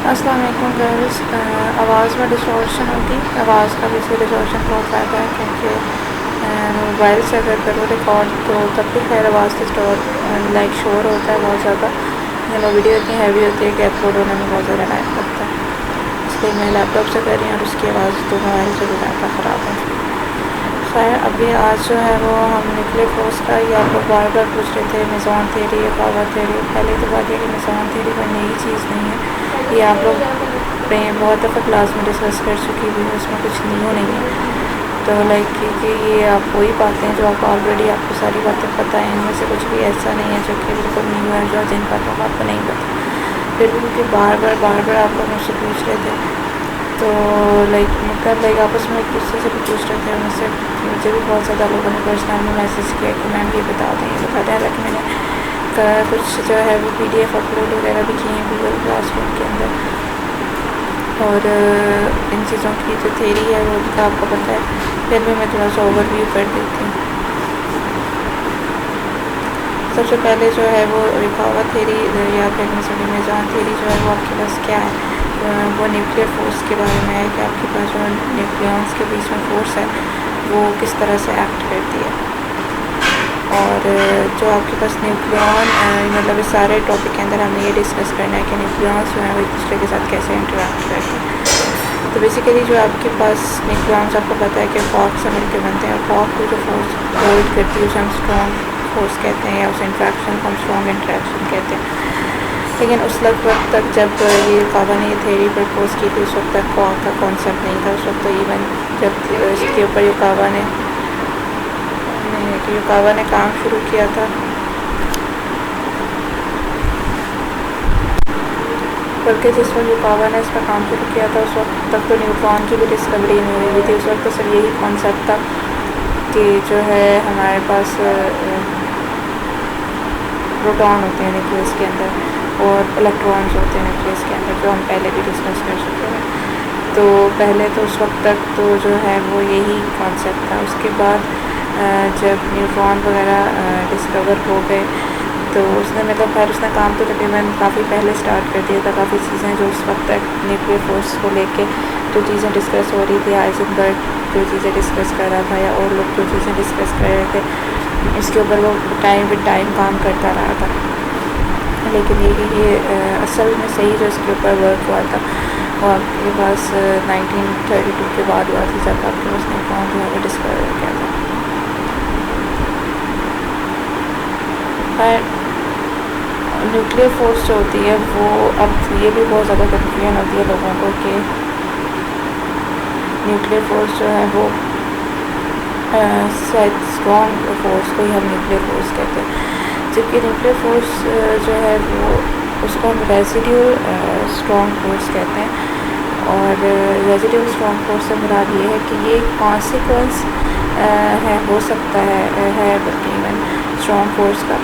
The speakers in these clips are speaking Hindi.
अस्सलाम वालेकुम गाइस। आवाज़ में डिस्टॉर्शन होगी। आवाज़ का भी इससे डिस्टॉर्शन बहुत ज़्यादा है क्योंकि मोबाइल से अगर करो रिकॉर्ड तो तब भी खैर आवाज़ लाइक शोर होता है बहुत ज़्यादा। लेकिन वीडियो इतनी हैवी होती है कि अपलोड होने में बहुत ज़्यादा टाइम लगता है, इसलिए मैं लैपटॉप से कर रही हूँ और उसकी आवाज़ तो मोबाइल से भी ज़्यादा ख़राब है। खैर अभी आज जो है वो हम न्यूक्लियर फोर्स का, ये आप लोग बार बार पूछ रहे थे मेसॉन थ्योरी या पावर थ्योरी। पहले तो बात है कि मेसॉन थ्योरी कोई नई चीज़ नहीं है, ये आप लोग बहुत दफ़ा क्लास में डिस्कस कर चुकी हुई है, उसमें कुछ न्यू नहीं है। तो लाइक कि ये आप वही बातें हैं जो आप ऑलरेडी आपको सारी बातें पता है, इनमें से कुछ भी ऐसा नहीं है जो कि बिल्कुल न्यू है जो जिनका तो आपको नहीं पता। फिर भी क्योंकि बार बार आप लोग मुझसे पूछ रहे थे तो लाइक आपस में एक दूसरे से भी पूछ रहे थे मुझे भी बहुत ज़्यादा लोगों ने पर्सनल में मैसेज किया कि मैम ये बता दें हालांकि मैंने कुछ जो है वो PDF अपलोड वगैरह भी किए हैं गूगल क्लासरूम के अंदर। और इन चीज़ों की जो थ्योरी है वो भी आपको पता है, फिर भी मैं थोड़ा सा ओवरव्यू कर देती हूँ। सबसे पहले जो है वो रिकावा थ्योरी या फिर मेसॉन थ्योरी जो है वो आपके पास क्या है, वो न्यूक्लियर फोर्स के बारे में है कि आपके पास जो न्यूक्लियॉन्स के बीच में फोर्स है वो किस तरह से एक्ट करती है। और जो आपके पास न्यूक्लियॉन मतलब इस सारे टॉपिक के अंदर हमें ये डिस्कस करना है कि न्यूक्लियॉन्स जो है वो एक दूसरे के साथ कैसे इंटरेक्ट करते हैं। तो बेसिकली जो आपके पास न्यूक्लियॉन्स आपको पता है कि कॉर्क से मिलकर बनते हैं, और कॉर्क को जो फोर्स होल्ड करती है उसे हम स्ट्रॉन्ग फोर्स कहते हैं या उस इंट्रैक्शन को हम स्ट्रॉन्ग इंट्रैक्शन कहते हैं। लेकिन उस वक्त तक जब ये कावा ने थ्योरी प्रपोज की थी उस वक्त तक कॉर्क का कॉन्सेप्ट नहीं था। उस वक्त तो इवन जब इसके ऊपर युकावा ने काम शुरू किया था, बल्कि जिस वक्त युकावा ने इस पर काम शुरू किया था उस वक्त तक तो न्यूट्रॉन की भी डिस्कवरी नहीं हुई थी। उस वक्त तो सिर्फ यही कॉन्सेप्ट था कि जो है हमारे पास प्रोटॉन होते हैं न्यूक्लियस के अंदर और इलेक्ट्रॉन्स होते हैं न्यूक्लियस के अंदर, जो हम पहले भी डिस्कस कर चुके हैं। तो पहले तो उस वक्त तक तो जो है वो यही कॉन्सेप्ट था। उसके बाद जब न्यूट्रॉन वगैरह डिस्कवर हो गए तो उसने काम तो तकरीबन काफ़ी पहले स्टार्ट कर दिया था। काफ़ी चीज़ें जो उस वक्त तक न्यूक्लियर फोर्स को लेके जो चीज़ें डिस्कस हो रही थी, हाइजेनबर्ग जो चीज़ें डिस्कस कर रहा था या और लोग जो चीज़ें डिस्कस कर रहे थे, इसके ऊपर वो टाइम विद टाइम काम करता रहा था। लेकिन ये असल में सही जो इसके ऊपर वर्क हुआ था वो आपके पास 1932 के बाद हुआ था, जब आपके पास न्यूट्रॉन जो है वो डिस्कवर किया था। और न्यूक्लियर फोर्स जो होती है वो, अब ये भी बहुत ज़्यादा कन्फ्यूजन होती है लोगों को कि न्यूक्लियर फोर्स जो है वो शायद स्ट्रॉन्ग फोर्स को ही हम न्यूक्लियर फोर्स कहते हैं, जबकि न्यूक्लियर फोर्स जो है वो उसको हम रेजिड्यूल स्ट्रॉन्ग फोर्स कहते हैं। और रेजिड्यूल स्ट्रॉन्ग फोर्स से मुराद ये है कि ये कॉन्सिक्वेंस है, हो सकता है बल्कि इवन स्ट्रॉन्ग फोर्स का,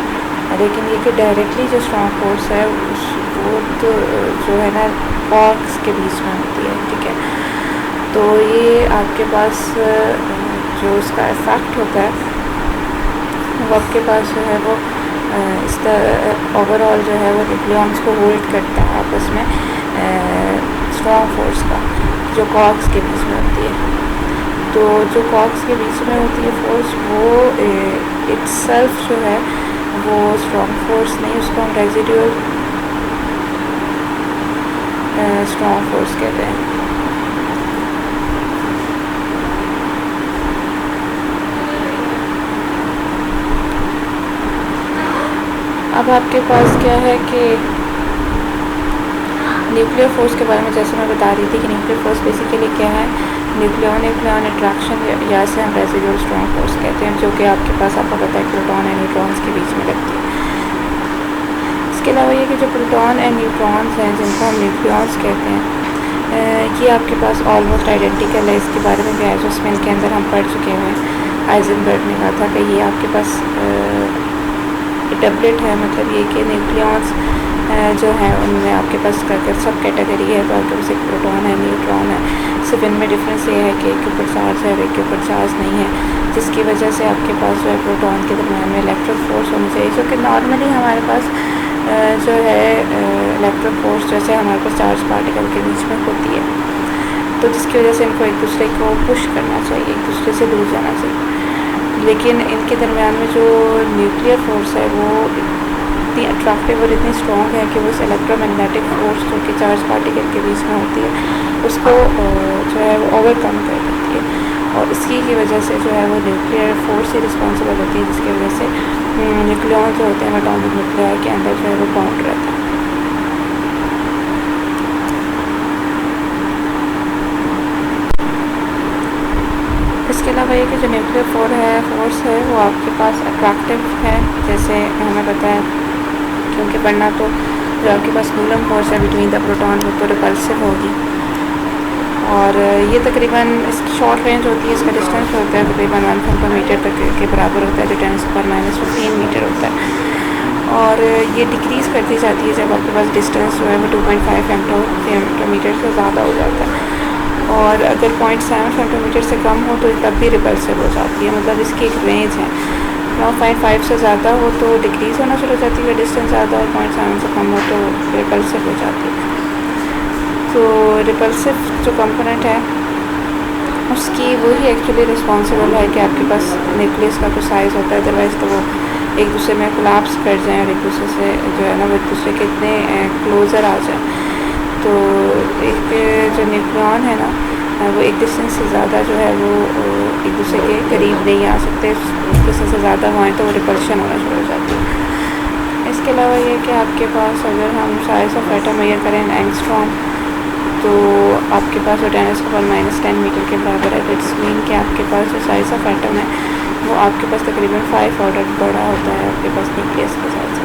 लेकिन ये कि डायरेक्टली जो स्ट्रॉन्ग फोर्स है वो तो जो है ना कॉर्क्स के बीच में होती है, ठीक है। तो ये आपके पास जो उसका इफेक्ट होता है वो आपके पास जो है वो इस ओवरऑल जो है वो न्यूक्लियॉन्स को होल्ड करता है आपस में स्ट्रॉन्ग फोर्स का, जो कॉर्क्स के बीच में होती है। तो जो कॉर्क्स के बीच में होती है फोर्स वो इटसेल्फ जो है वो स्ट्रॉन्ग फोर्स नहीं, उसको हम रेजिड्यूल स्ट्रॉन्ग फोर्स कहते हैं। अब आपके पास क्या है कि न्यूक्लियर फोर्स के बारे में जैसे मैं बता रही थी कि न्यूक्लियर फोर्स बेसिकली क्या है, न्यूक्लियॉन इंट्रैक्शन या से हम रेजिड्यूल स्ट्रॉन्ग फोर्स कहते हैं, जो कि आपके पास आपको पता है प्रोटॉन एंड न्यूट्रॉन्स के बीच में लगती है। इसके अलावा ये कि जो प्रोटॉन एंड न्यूट्रॉन्स हैं जिनको हम न्यूक्लियॉन्स कहते हैं, ये आपके पास ऑलमोस्ट आइडेंटिकल है। इसके बारे में भी आइजोस्मिन के अंदर हम पढ़ चुके हुए हैं। हाइजेनबर्ग ने कहा था कि ये आपके पास डबलेट है, मतलब ये कि न्यूक्लियॉन्स जो है उनमें आपके पास अगर सब कैटेगरी है तो आपके पास एक प्रोटॉन है, न्यूट्रॉन है। सिर्फ इनमें डिफरेंस ये है कि एक के ऊपर चार्ज है और एक के ऊपर चार्ज नहीं है, जिसकी वजह से आपके पास जो है प्रोटॉन के दरमियान में इलेक्ट्रिक फोर्स होनी चाहिए, जो कि नॉर्मली हमारे पास जो है इलेक्ट्रिक फोर्स जैसे हमारे पास चार्ज पार्टिकल के बीच में होती है, तो जिसकी वजह से इनको एक दूसरे को पुश करना चाहिए, एक दूसरे से दूर जाना चाहिए। लेकिन इनके दरमियान में जो न्यूक्लियर फोर्स है वो इतनी अट्रैक्टिव और इतनी स्ट्रॉन्ग है कि वो इस इलेक्ट्रोमैग्नेटिक फोर्स जो कि चार्ज पार्टिकल के बीच में होती है उसको जो है वो ओवरकम कर देती है, और इसी की वजह से जो है वो न्यूक्लियर फोर्स ही रिस्पॉन्सिबल होती है, जिसकी वजह से न्यूक्लियॉन जो होते हैं एटॉमिक न्यूक्लियर के अंदर जो है वो बाउंड रहता है। इसके अलावा ये कि जो न्यूक्लियर फोर्स है वो आपके पास अट्रैक्टिव है, जैसे हमें पता है, क्योंकि वरना तो जो आपके पास कूलम फोर्स है बिटवीन द प्रोटॉन वो तो रिपल्सिव होगी, और ये तकरीबन इसकी शॉर्ट रेंज होती है, इसका डिस्टेंस होता है तकरीबन 1 फेम्टोमीटर तक के बराबर होता है, जो 10⁻⁻15 मीटर होता है, और ये डिक्रीज़ करती जाती है जब आपके पास डिस्टेंस जो है वो 2.5 फेम्टोमीटर से ज़्यादा हो जाता है, और अगर 0.7 फेम्टोमीटर से कम हो तो तब भी रिपल्सिव हो जाती है, मतलब इसकी एक रेंज है। 0.5 से ज़्यादा हो तो डिक्रीज़ होना शुरू हो जाती है डिस्टेंस ज़्यादा, और 0.7 से कम हो तो रिपल्सिव हो जाती है। तो रिपल्सिव जो कंपोनेंट है उसकी वही एक्चुअली रिस्पॉन्सिबल है कि आपके पास न्यूक्लियस का कुछ साइज़ होता है, अदरवाइज़ तो वो एक दूसरे में कोलैप्स कर जाएँ और एक दूसरे से जो है ना वो एक दूसरे के इतने क्लोज़र आ जाए। तो एक जो न्यूक्लियॉन है ना वो एक डिस्टेंस से ज़्यादा जो है वो एक दूसरे के करीब नहीं आ सकते, डिस्टेंस से ज़्यादा हुए तो वो रिपल्शन होना शुरू हो जाती है। इसके अलावा ये कि आपके पास अगर हम साइज़ ऑफ एटम मेजर करें एंगस्ट्रॉम, तो आपके पास वो 10⁻⁻10 मीटर के बराबर है। इट्स मीन कि आपके पास जो साइज़ ऑफ एटम है वो आपके पास तकरीबन 5 ऑर्डर बड़ा होता है आपके पास न्यूक्लियस के साथ से।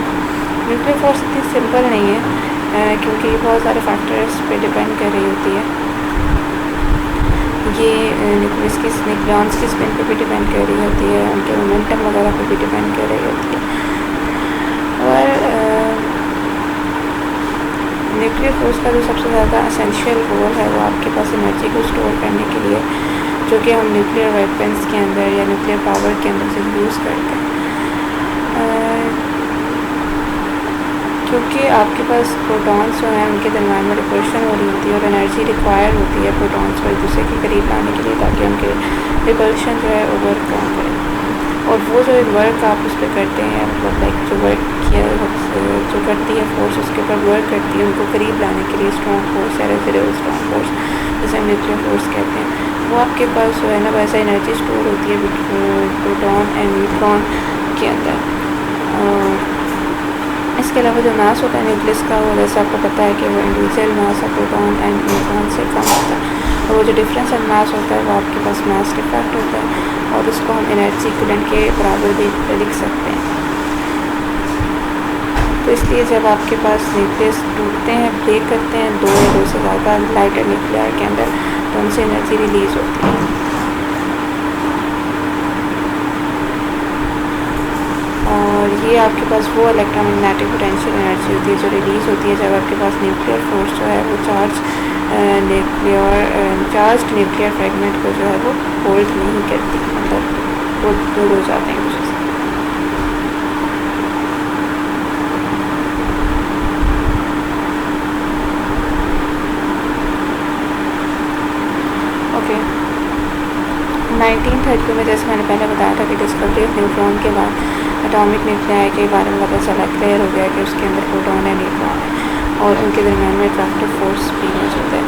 न्यूक्लियर फोर्स इतनी सिंपल नहीं है क्योंकि बहुत सारे फैक्टर्स पे डिपेंड कर रही होती है। ये न्यूक्लियॉन्स की स्पिन पे भी डिपेंड कर रही होती है, उनके मोमेंटम वगैरह पे भी डिपेंड कर रही होती है। और न्यूक्लियर फोर्स का जो सबसे ज़्यादा एसेंशियल रोल है वो आपके पास एनर्जी को स्टोर करने के लिए, जो कि हम न्यूक्लियर वेपन्स के अंदर या न्यूक्लियर पावर के अंदर से यूज़ करते हैं। क्योंकि आपके पास प्रोटॉन्स जो हैं उनके दरमियान में रिपल्शन हो रही होती है और एनर्जी रिक्वायर होती है प्रोटॉन्स को एक दूसरे के करीब लाने के लिए, ताकि उनके रिपल्शन जो है वो वर्क काम करे। और वो जो वर्क आप उस पर करते हैं, मतलब लाइक जो वर्क किया जो करती है फोर्स उसके ऊपर वर्क करती है उनको करीब लाने के लिए, स्ट्रॉन्ग फोर्स या रेजिडुअल स्ट्रॉन्ग फोर्स जैसे हम न्यूक्लियर फोर्स कहते हैं, वो आपके पास जो है ना वैसा एनर्जी स्टोर होती है प्रोटॉन एंड न्यूट्रॉन के अंदर। इसके अलावा जो मास होता है न्यूक्लियस का, वो जैसे आपको पता है कि वो इंडिविजुअल मास है प्रोटॉन एंड न्यूट्रॉन से कम होता है, और वो जो डिफरेंस इन मास होता है वो आपके पास मास डिफेक्ट होता है, और उसको हम एनर्जी इक्विवेलेंट के बराबर भी लिख सकते हैं। तो इसलिए जब आपके पास न्यूक्लियस टूटते हैं, ब्रेक करते हैं दो या दो से ज़्यादा लाइटर न्यूक्लियर के अंदर, तो उनसे एनर्जी रिलीज़ होती है। और ये आपके पास वो इलेक्ट्रोमैग्नेटिक पोटेंशियल एनर्जी होती है जो रिलीज़ होती है जब आपके पास न्यूक्लियर फोर्स जो है वो चार्ज न्यूक्लियर फ्रेगमेंट को जो है वो होल्ड नहीं करती, मतलब वो दूर हो जाते हैं कुछ। ओके, 1930 में जैसे मैंने पहले बताया था कि डिस्कवरी ऑफ न्यूट्रॉन के बाद एटॉमिक न्यूक्लियाई के बारे में पता चला, क्लियर हो गया कि उसके अंदर प्रोटॉन है न्यूट्रॉन है और उनके दरमियान में अट्रैक्टिव फोर्स भी मौजूद है।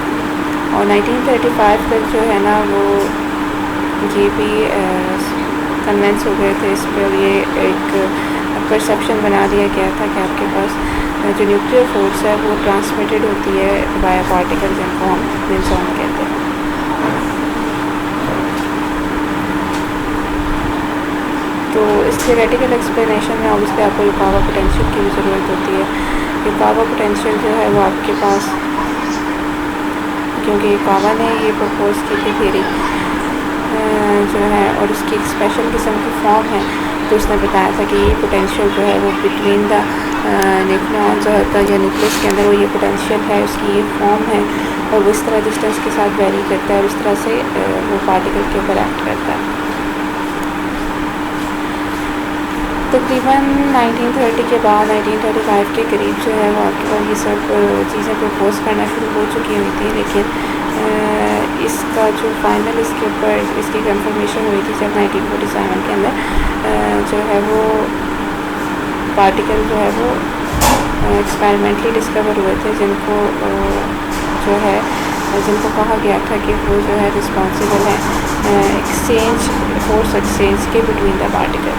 और 1935 तक जो है ना वो ये भी कन्वेंस हो गए थे इस पर, ये एक परसेप्शन बना दिया गया था कि आपके पास जो न्यूक्लियर फोर्स है वो ट्रांसमिटेड होती है बाय पार्टिकल्स इन फॉर्म, विंसॉन कहते हैं। तो इस थियोरेटिकल एक्सप्लेनेशन में ऑब्वियसली आपको युकावा पोटेंशियल की भी ज़रूरत होती है। युकावा पोटेंशियल जो है वो आपके पास, क्योंकि युकावा ने ये प्रपोज की थी थ्योरी जो है, और उसकी एक स्पेशल किस्म की फॉर्म है, तो उसने बताया था कि ये पोटेंशियल जो है वो बिटवीन द न्यूक्लियॉन जो होता है या न्यूक्लियस के अंदर वो ये पोटेंशियल है, उसकी ये फॉर्म है, और वो इस तरह डिस्टेंस के साथ वेरी करता है और इस तरह से वो पार्टिकल के ऊपर एक्ट करता है। तकरीबन 1930 के बाद 1935 के करीब जो है वो आपके पास ये सब चीज़ें प्रपोज करना शुरू हो चुकी हुई थी, लेकिन इसका जो फाइनल इसके ऊपर इसकी कंफर्मेशन हुई थी जब 1947 के अंदर जो है वो पार्टिकल जो है वो एक्सपेरिमेंटली डिस्कवर हुए थे, जिनको जो है जिनको कहा गया था कि वो जो है रिस्पॉन्सिबल है एक्सचेंज फोर्स एक्सचेंज के बिटवीन द पार्टिकल।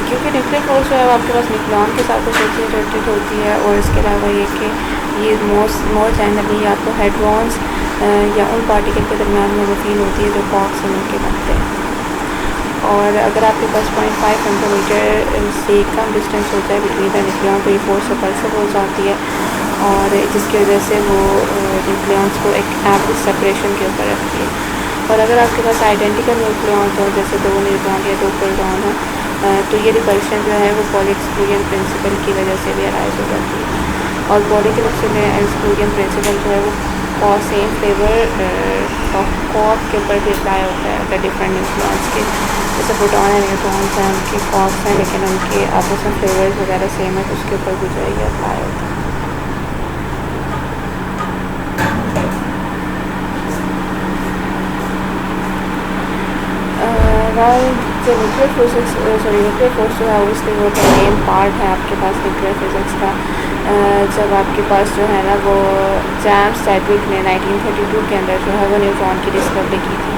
क्योंकि न्यूक्लियर फोर्स जो है वो आपके पास न्यूक्लियन के साथ एसोसिएटेड होती है, और इसके अलावा ये कि ये मोर जनरली आपको हेड्रॉन्स या उन पार्टिकल के दरमियान में वफील होती है जो क्वार्क्स मिलके बनते हैं। और अगर आपके पास 0.5 माइक्रोमीटर से कम डिस्टेंस होता है बिटवीन द न्यूक्लियन, तो ये फोर्स सपल्सिव हो जाती है, और जिसकी वजह से वो न्यूक्लियंस को एक एवरेज सेपरेशन के ऊपर रखती है। और अगर आपके पास आइडेंटिकल न्यूक्लियन हो, जैसे 2 न्यूट्रॉन या 2 प्रोटॉन हो, तो ये रिपल्शन जो है वो पॉली एक्सक्लूजन प्रिंसिपल की वजह से भी अराइज हो जाती है। और पॉली एक्सक्लूजन प्रिंसिपल जो है वो सेम फ्लेवर ऑफ क्वार्क के ऊपर भी अप्लाई होता है अगर डिफरेंट न्यूक्लियंस के, जैसे प्रोटॉन है न्यूट्रॉन्स हैं उनके क्वार्क्स हैं लेकिन उनके आपस में फ्लेवर्स वगैरह सेम है, तो उसके ऊपर भी जो है ये अप्लाई होता है। जो न्यूक्लियर फोर्स जो है उसके वो मेन पार्ट है आपके पास न्यूक्लियर फिजिक्स का। जब आपके पास जो है ना वो जेम्स चैडविक ने 1932 के अंदर जो है वो न्यूट्रॉन की डिस्कवरी की थी।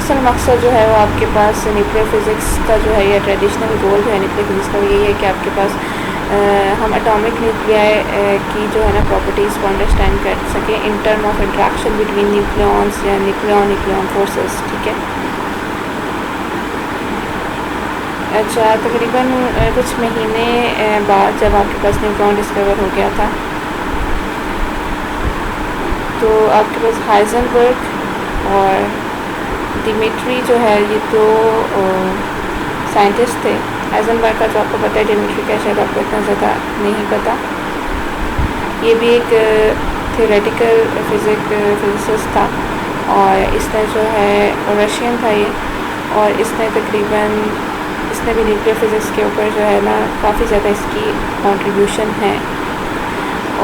असल मकसद जो है वो आपके पास न्यूक्लियर फिजिक्स का जो है या ट्रेडिशनल गोल जो है न्यूक्लियर फिजिक्स का यही है कि आपके पास हम एटॉमिक न्यूक्लियाई की जो है ना प्रॉपर्टीज़ को अंडरस्टैंड कर सकें इन term of interaction between nucleons या न्यूक्लियॉन फोर्सेस, ठीक है। अच्छा, तकरीबन कुछ महीने बाद जब आपके पास न्यूट्रॉन डिस्कवर हो गया था, तो आपके पास हाइजेनबर्ग और डिमिट्री जो है ये दो साइंटिस्ट थे। हाइजेनबर्ग का जो आपको पता है, डिमिट्री का शायद आपको इतना ज़्यादा नहीं पता। ये भी एक थियोरेटिकल फिजिसिस्ट था, और इसने जो है रशियन था ये, और इसने भी न्यूक्लियर फिजिक्स के ऊपर जो है ना काफ़ी ज़्यादा इसकी कंट्रीब्यूशन है,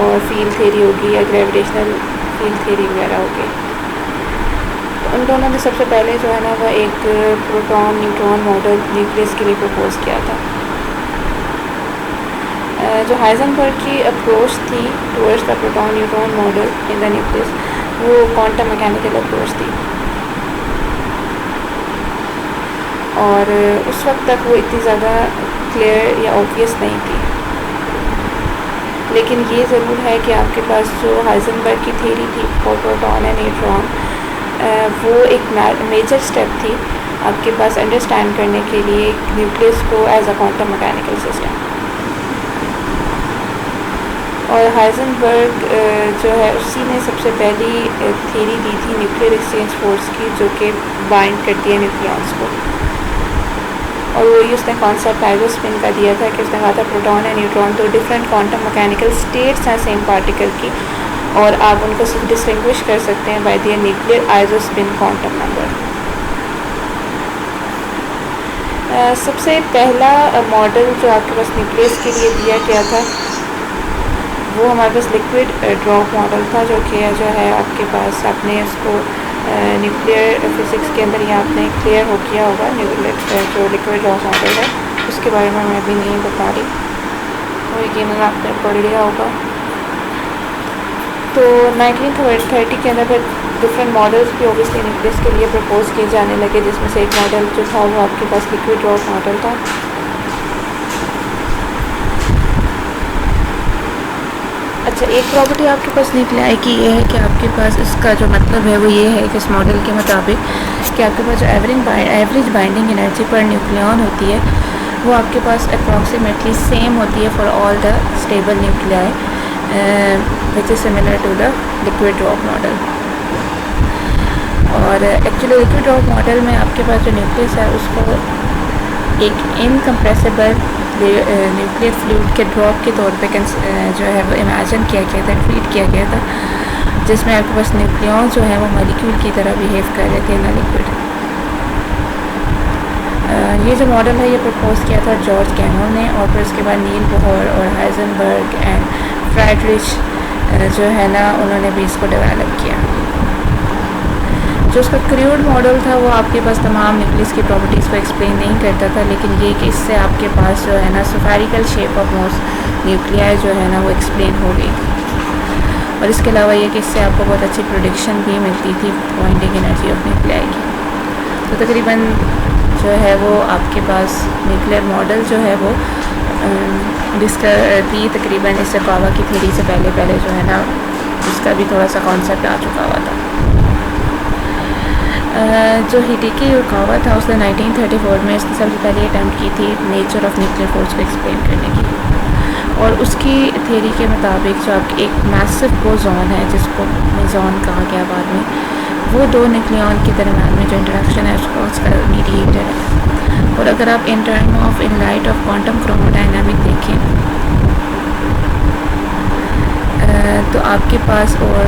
और फील्ड थ्योरी होगी या ग्रेविटेशनल फील्ड थ्योरी वगैरह होगी। उन दोनों ने सबसे पहले जो है ना वो एक प्रोटॉन न्यूट्रॉन मॉडल न्यूक्लियस के लिए प्रपोज किया था। जो हाइजेनबर्ग की अप्रोच थी towards the proton neutron model in the nucleus, वो क्वांटम मैकेनिकल अप्रोच थी, और उस वक्त तक वो इतनी ज़्यादा क्लियर या ऑब्वियस नहीं थी। लेकिन ये ज़रूर है कि आपके पास जो हाइजेनबर्ग की थ्योरी थी फॉर प्रोटॉन एंड न्यूट्रॉन, वो एक मेजर स्टेप थी आपके पास अंडरस्टैंड करने के लिए न्यूक्लियस को as a quantum mechanical system. और हाइजेनबर्ग जो है उसी ने सबसे पहली थ्योरी दी थी न्यूक्लियर एक्सचेंज फोर्स की, जो कि बाइंड करती है न्यूक्लियॉन्स को। और वही उसने कॉन्सेप्ट आइजोस्पिन का दिया था कि उसने कहा था प्रोटॉन एंड न्यूट्रॉन तो डिफरेंट क्वांटम मैकेनिकल स्टेट्स हैं सेम पार्टिकल की, और आप उनको सिर्फ डिस्टिंग्विश कर सकते हैं by the nuclear isospin quantum number. सबसे पहला मॉडल जो आपके पास न्यूक्लियस के लिए दिया गया था वो हमारे पास लिक्विड ड्रॉप मॉडल था, जो कि जो है आपके पास आपने उसको न्यूक्लियर फिजिक्स के अंदर ही आपने क्लियर हो किया होगा। जो लिक्विड ड्रॉप मॉडल है उसके बारे में मैं भी नहीं बता रही, और यकीनन आपने पढ़ लिया होगा। तो 1930 के अंदर फिर डिफरेंट मॉडल्स भी ओबियसली न्यूक्लियस के लिए प्रपोज किए जाने लगे, जिसमें से एक मॉडल जो था वो आपके पास लिक्विड ड्रॉप मॉडल था। अच्छा, एक प्रॉपर्टी आपके पास न्यूक्लियाई की ये है कि आपके पास इसका जो मतलब है वो ये है कि इस मॉडल के मुताबिक कि आपके पास जो एवरेज बाइंडिंग एनर्जी पर न्यूक्लियन होती है वो आपके पास अप्रॉक्सीमेटली सेम होती है for all the stable nuclei, which is similar to the liquid drop model. और एक्चुअली लिक्विड ड्रॉप मॉडल में आपके पास जो न्यूक्लियस है उसको एक इनकम्प्रेसिबल न्यूक्लियर फ्लूइड के ड्रॉप के तौर पे जो है वो इमेजिन किया गया था, ट्रीट किया गया था, जिसमें आपके पास न्यूक्लियॉन जो है वो मॉलिक्यूल की तरह बिहेव कर रहे थे, ना लिक्विड। ये जो मॉडल है ये प्रपोज किया था जॉर्ज कैनन ने, और फिर उसके बाद नील बोहर और हाइजेनबर्ग एंड फ्राइडरिच जो है ना उन्होंने भी इसको डेवलप किया। जो उसका क्रूड मॉडल था वो आपके पास तमाम न्यूक्लियस की प्रॉपर्टीज़ को एक्सप्लेन नहीं करता था, लेकिन ये कि इससे आपके पास जो है ना spherical shape of most nuclei जो है ना वो एक्सप्लेन हो गई थी। और इसके अलावा ये कि इससे आपको बहुत अच्छी प्रोडिक्शन भी मिलती थी पॉइंटिंग एनर्जी ऑफ न्यूक्लियाई की। तो तकरीबन जो है वो आपके पास न्यूक्लियर मॉडल जो है वो थी तकरीबन इस युकावा की थ्योरी से पहले जो है ना उसका भी थोड़ा सा कॉन्सेप्ट आ चुका हुआ था। जो हिडेकी युकावा था उसने 1934 में इसने सबसे पहले अटैम्प्ट की थी नेचर ऑफ न्यूक्लियर फोर्स को एक्सप्लेन करने की, और उसकी थ्योरी के मुताबिक जो आपकी एक मैसिव बोसॉन है जिसको मेसॉन कहा गया बाद में, वो दो न्यूक्लियॉन के दरम्यान में जो इंटरेक्शन है उसका मीडिएटर है। और अगर आप in term of in light of quantum chromodynamic देखें तो आपके पास, और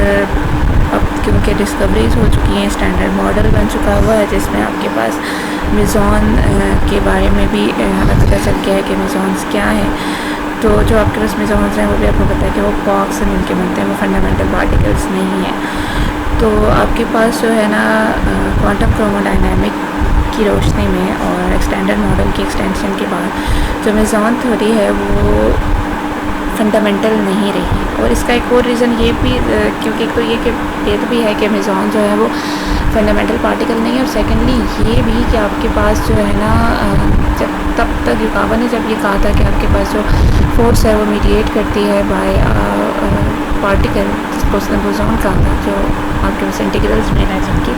अब क्योंकि डिस्कवरीज हो चुकी हैं, स्टैंडर्ड मॉडल बन चुका हुआ है जिसमें आपके पास मेसॉन के बारे में भी हमें पता चल गया है कि मेसॉन्स क्या हैं। तो जो आपके पास मेसॉन्स हैं वो भी आपको पता है कि वो क्वार्क्स से मिलके बनते हैं, वो फंडामेंटल पार्टिकल्स नहीं हैं। तो आपके पास जो है ना क्वांटम क्रोमोडायनामिक की रोशनी में और स्टैंडर्ड मॉडल की एक्सटेंशन के बाद जो मेसॉन थ्योरी है वो फंडामेंटल नहीं रही। और इसका एक और रीज़न ये भी क्योंकि एक तो ये कि भेद भी है कि मेसॉन जो है वो फंडामेंटल पार्टिकल नहीं है, और सेकेंडली ये भी कि आपके पास जो है ना जब तब तक युकावा ने जब ये कहा था कि आपके पास जो फोर्स है वो मीडिएट करती है बाय पार्टिकल, जिसको उसने बोसॉन कहा था, जो आपके पास इंटीग्रल्स में है जिनकी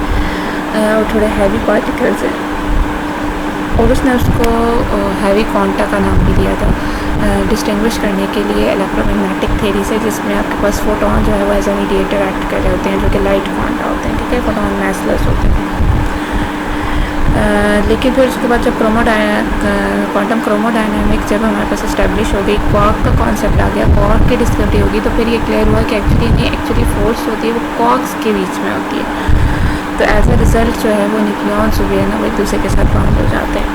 और थोड़े हैवी पार्टिकल्स हैं, और उसने उसको हैवी क्वांटा का नाम भी दिया था डिस्टिंग्विश करने के लिए इलेक्ट्रोमैग्नेटिक थ्योरी से, जिसमें आपके पास फोटोन जो है वो एज ए मीडिएटर एक्ट कर रहे होते हैं, जो कि लाइट क्वांटा होते हैं, ठीक है, फोटोन मैसलेस होते हैं। लेकिन फिर उसके बाद जब क्वांटम क्रोमोडायनामिक जब हमारे पास इस्टेब्लिश हो गई, क्वार्क का कॉन्सेप्ट आ गया, क्वार्क की डिस्कवरी होगी, तो फिर ये क्लियर हुआ कि एक्चुअली फोर्स होती है वो क्वार्क्स के बीच में होती है। तो एज ए रिज़ल्ट जो है वो न्यूक्लियॉन्स जो भी है ना वो एक दूसरे के साथ बाउंड हो जाते हैं,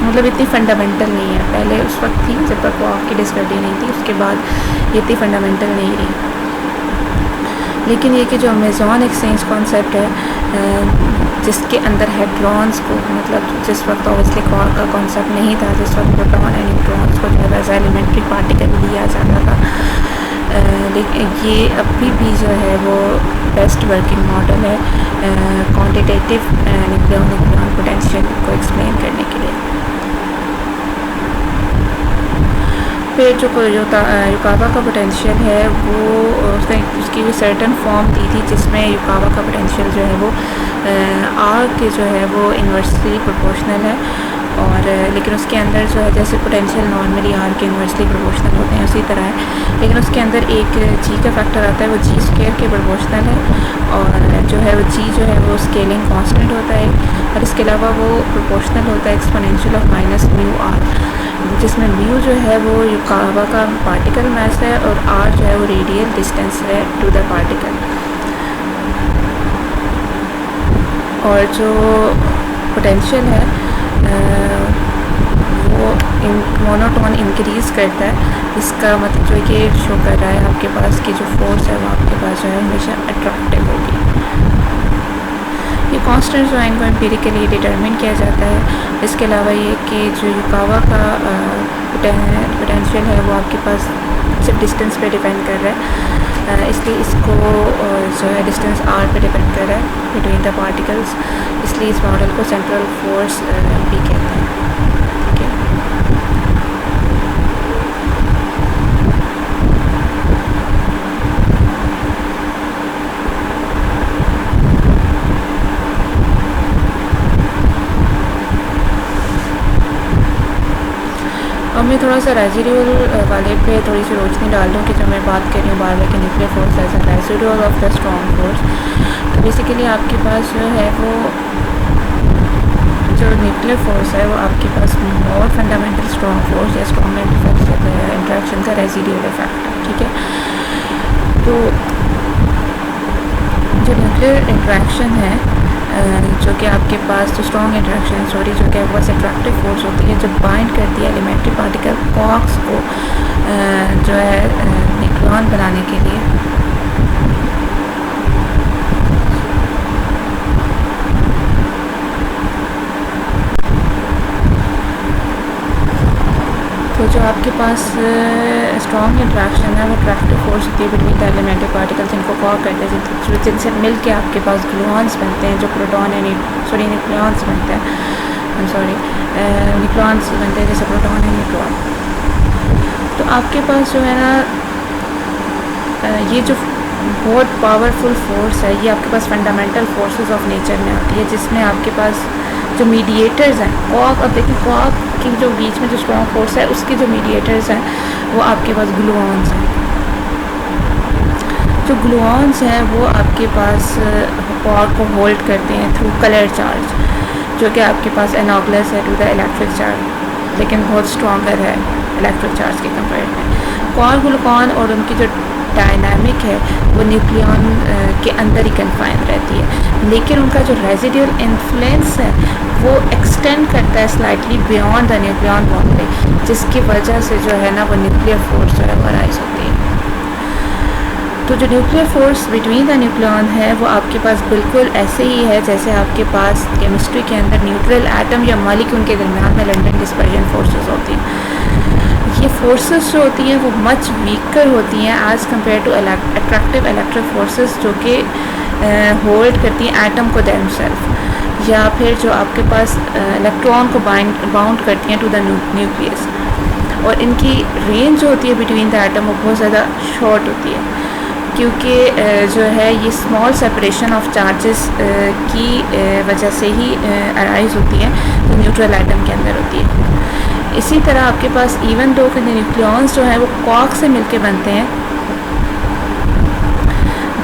मतलब इतनी फंडामेंटल नहीं है। पहले उस वक्त थी जब तक क्वार्क की डिस्कवरी नहीं थी, उसके बाद ये इतनी फंडामेंटल नहीं रही। लेकिन ये कि जो मेसॉन एक्सचेंज कॉन्सेप्ट है जिसके अंदर हेड्रॉन्स को, मतलब जिस वक्त ऑब्वियसली क्वार्क का कॉन्सेप्ट नहीं था, जिस वक्त प्रोटॉन एंड न्यूट्रॉन्स को जो है एज एलिमेंट्री पार्टिकल लिया जाता था, लेकिन ये अभी भी जो है वो बेस्ट वर्किंग मॉडल है क्वांटिटेटिव न्यूक्लियॉन पोटेंशियल को एक्सप्लेन करने के लिए। फिर जो युकावा का पोटेंशियल है वो उसकी भी सर्टन फॉर्म दी थी जिसमें युकावा का पोटेंशियल जो है वो आर के जो है वो इन्वर्सली प्रोपोर्शनल है, और लेकिन उसके अंदर जो है जैसे पोटेंशियल नॉर्मली आर के इन्वर्सली प्रोपोर्शनल होते हैं उसी तरह है, लेकिन उसके अंदर एक जी का फैक्टर आता है, वो जी स्क्वायर के प्रोपोर्शनल है, और जो है वो जी जो है वो स्केलिंग कांस्टेंट होता है, और इसके अलावा वो प्रोपोर्शनल होता है exponential of minus mu r, जिसमें म्यू जो है वो युकावा का पार्टिकल मास है और आर जो है वो रेडियल डिस्टेंस है टू द पार्टिकल। और जो पोटेंशियल है वो मोनोटोन इंक्रीज़ करता है, इसका मतलब जो ये शो कर रहा है आपके पास कि जो फोर्स है वो आपके पास जो है हमेशा अट्रैक्टिव होगी। ये कांस्टेंट जो है इनको एम्पिरिकली डिटरमिन किया जाता है। इसके अलावा ये कि जो युकावा का पोटेंशियल है वो आपके पास सिर्फ डिस्टेंस पे डिपेंड कर रहा है, इसलिए इसको जो है डिस्टेंस आर पे डिपेंड कर रहा है बिटवीन द पार्टिकल्स, इसलिए इस मॉडल को सेंट्रल फोर्स भी कहते हैं। ठीक है, अब मैं थोड़ा सा रेजिडुअल वाले पे थोड़ी सी रोशनी डाल दूँ कि जो मैं बात कर रही हूँ बार बार कि nuclear force as a residual of the strong force. तो बेसिकली आपके पास जो है वो जो न्यूक्लियर फोर्स है वो आपके पास मोर फंडामेंटल स्ट्रॉन्ग फोर्स या स्ट्रॉन्ग इंट्रैक्शन का रेजिडुअल इफेक्ट है, ठीक है। तो जो न्यूक्लियर इंट्रैक्शन है जो कि आपके पास जो स्ट्रॉन्ग इंट्रैक्शन सॉरी जो कि आपके पास अट्रैक्टिव फोर्स होती है, जब बाइंड करती है एलिमेंट्री पार्टिकल क्वार्क्स को जो है न्यूक्लियॉन बनाने के लिए, तो जो आपके पास स्ट्रॉन्ग इंट्रैक्शन है वो अट्रैक्टिव फोर्स होती है बिटवीन द एलिमेंट्री पार्टिकल्स, जिनको क्वार्क कहते हैं, जिनसे मिल के आपके पास ग्लूऑन्स बनते हैं, जो प्रोटॉन है न्यूक्लियॉन्स बनते हैं, न्यूक्लियॉन्स बनते हैं जैसे प्रोटॉन है न्यूट्रॉन। तो आपके पास जो है ना ये जो बहुत पावरफुल फोर्स है ये आपके पास फंडामेंटल फोर्सेस ऑफ नेचर में आती है, जिसमें आपके पास जो मीडिएटर्स हैं क्वार्क, अब देखिए क्वार्क की जो बीच में जो स्ट्रॉन्ग फोर्स है उसके जो मीडिएटर्स हैं वो आपके पास ग्लूऑन्स हैं। जो ग्लूऑन्स हैं वो आपके पास क्वार्क को होल्ड करते हैं थ्रू कलर चार्ज, जो कि आपके पास एनाग्लस है टू द इलेक्ट्रिक चार्ज, लेकिन बहुत स्ट्रॉन्गर है इलेक्ट्रिक चार्ज के कंपेयर में। क्वार्क ग्लूऑन और उनकी जो डायनामिक है वो न्यूक्लियॉन के अंदर ही कन्फाइन रहती है, लेकिन उनका जो रेजिडुअल इन्फ्लुएंस है वो एक्सटेंड करता है slightly beyond the nucleon boundary, जिसकी वजह से जो है ना वो न्यूक्लियर फोर्स जो है वो राइज होती है। तो जो nuclear force between the nucleon है वो आपके पास बिल्कुल ऐसे ही है जैसे आपके पास केमिस्ट्री के अंदर न्यूट्रल एटम या मॉलिक्यूल के दरमियान में लैंडिंग डिस्पर्जन फोर्सेस होती हैं। ये फोर्सेस जो होती हैं वो मच वीकर होती हैं as compare to attractive electric forces, जो कि होल्ड करती हैं एटम को देमसेल्फ, या फिर जो आपके पास इलेक्ट्रॉन को बाउंड करती हैं टू द न्यूक्लियस, और इनकी रेंज जो होती है बिटवीन द एटम वो बहुत ज़्यादा शॉर्ट होती है, क्योंकि जो है ये स्मॉल सेपरेशन ऑफ चार्जेस की वजह से ही अराइज होती है जो न्यूट्रल एटम के अंदर होती है। इसी तरह आपके पास इवन दो के न्यूक्लियॉन्स जो है वो क्वार्क से मिलके बनते हैं,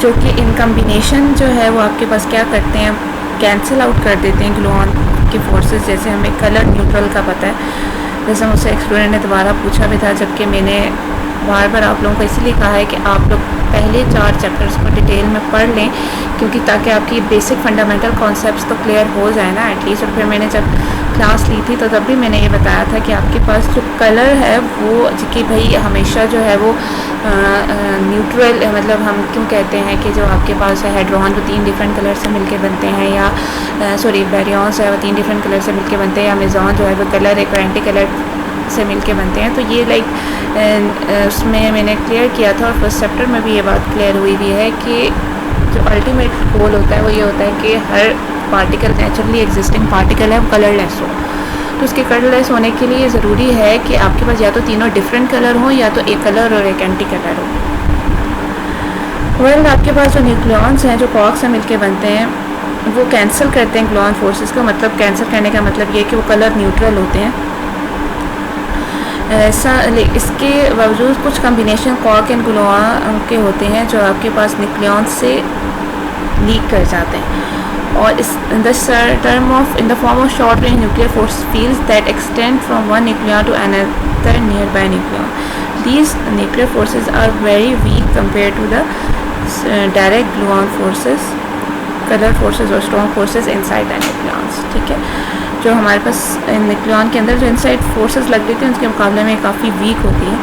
जो कि इन कम्बिनेशन जो है वो आपके पास क्या करते हैं, कैंसिल आउट कर देते हैं ग्लूऑन के फोर्सेस। जैसे हमें कलर न्यूट्रल का पता है, जैसे मुझसे एक स्टूडेंट ने दोबारा पूछा भी था, जबकि मैंने बार बार आप लोगों को इसीलिए कहा है कि आप लोग पहले 4 चैप्टर्स को डिटेल में पढ़ लें, क्योंकि ताकि आपकी बेसिक फंडामेंटल कॉन्सेप्ट्स तो क्लियर हो जाए ना एटलीस्ट। और फिर मैंने जब क्लास ली थी तो तब भी मैंने ये बताया था कि आपके पास जो कलर है वो कि भाई हमेशा जो है वो न्यूट्रल, मतलब हम क्यों कहते हैं कि जो आपके पास है हेड्रॉन वो 3 डिफरेंट कलर से मिलके बनते हैं, या बैरियॉन्स है वो 3 डिफरेंट कलर से मिलके बनते हैं, या मेज़ॉन जो है वो कलर एक एंटी कलर से मिलके बनते हैं। तो ये उसमें मैंने क्लियर किया था, और फर्स्ट चैप्टर में भी ये बात क्लियर हुई भी है कि जो अल्टीमेट गोल होता है वो ये होता है कि हर पार्टिकल नेचुरली एग्जिस्टिंग पार्टिकल है वो कलरलेस हो। तो उसके कलरलेस होने के लिए ज़रूरी है कि आपके पास या तो तीनों डिफरेंट कलर हो, या तो एक कलर और एक एंटी कलर हो। आपके पास जो न्यूक्लियॉन्स हैं जो क्वार्क से मिलके बनते हैं वो कैंसिल करते हैं ग्लूऑन फोर्सेस का, मतलब कैंसिल करने का मतलब ये कि वो कलर न्यूट्रल होते हैं। ऐसा इसके बावजूद कुछ कम्बिनेशन क्वार्क एंड ग्लूऑन के होते हैं जो आपके पास न्यूक्लियॉन से लीक कर जाते हैं, और in the form of short range nuclear force fields that extend from one nucleon to another nearby nucleon. These nuclear forces are very weak compared to the direct gluon forces, color forces और strong forces inside the nucleons। ठीक है, जो हमारे पास न्यूक्लियॉन के अंदर जो इनसाइड फोर्सेस लग रही थी उसके मुकाबले में काफ़ी वीक होती है।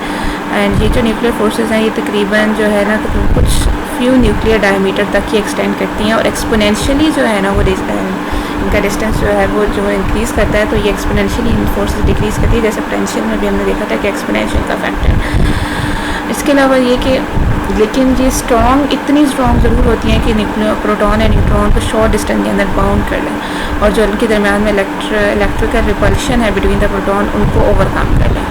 एंड ये जो न्यूक्लियर फोर्सेस हैं ये तकरीबन जो है ना कुछ फ्यू न्यूक्लियर डायमीटर तक ही एक्सटेंड करती हैं, और एक्सपोनेंशियली जो है ना वो इनका डिस्टेंस जो है वो जो इंक्रीज़ करता है, तो ये एक्सपोनेंशियली इन फोर्सेस डिक्रीज़ करती है, जैसे पोटेंशियल में भी हमने देखा था कि एक्सपोनेंशियल का फैक्टर। इसके अलावा ये कि लेकिन ये इतनी स्ट्रॉन्ग ज़रूर होती हैं कि प्रोटॉन या न्यूट्रॉन को शॉर्ट डिस्टेंस के अंदर बाउंड कर लें, और जो उनके दरमियान में इलेक्ट्रिकल रिपल्शन है बिटवीन द प्रोटॉन उनको ओवरकम कर लें।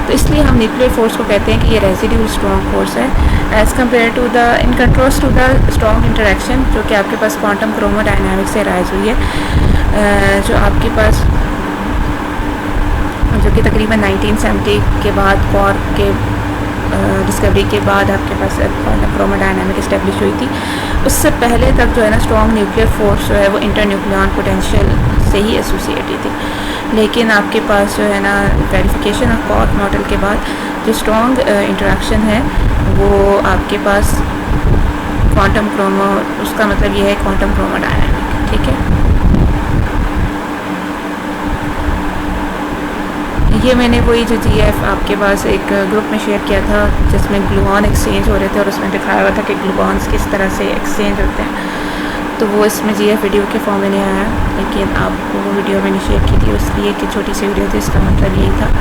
तो इसलिए हम न्यूक्लियर फोर्स को कहते हैं कि ये रेजिड्यूल स्ट्रॉन्ग फोर्स है as compare to in contrast to the strong interaction जो कि आपके पास क्वांटम क्रोमोडायनामिक्स से राइज हुई है, जो आपके पास जो कि तकरीबन 1970 के बाद क्वार्क के डिस्कवरी के बाद आपके पास क्रोमोडायनामिक इस्टेब्लिश हुई थी। उससे पहले तक जो है ना स्ट्रॉन्ग न्यूक्लियर फोर्स जो है वो इंटर न्यूक्लियॉन पोटेंशियल से ही एसोसिएटेड थी। लेकिन आपके पास जो है ना वेरिफिकेशन ऑफ कॉर्क मॉडल के बाद जो स्ट्रॉन्ग इंटरेक्शन है वो आपके पास क्वांटम क्रोमो, उसका मतलब ये है क्वांटम क्रोमोडायनामिक। ठीक है, ये मैंने वही जो जीएफ आपके पास एक ग्रुप में शेयर किया था जिसमें ग्लूऑन एक्सचेंज हो रहे थे और उसमें दिखाया हुआ था कि ग्लूऑन्स किस तरह से एक्सचेंज होते हैं, तो वो इसमें जीएफ वीडियो के फॉर्म में नहीं आया, लेकिन आपको वो वीडियो मैंने शेयर की थी इसलिए कि छोटी सी वीडियो थी, इसका मतलब यही था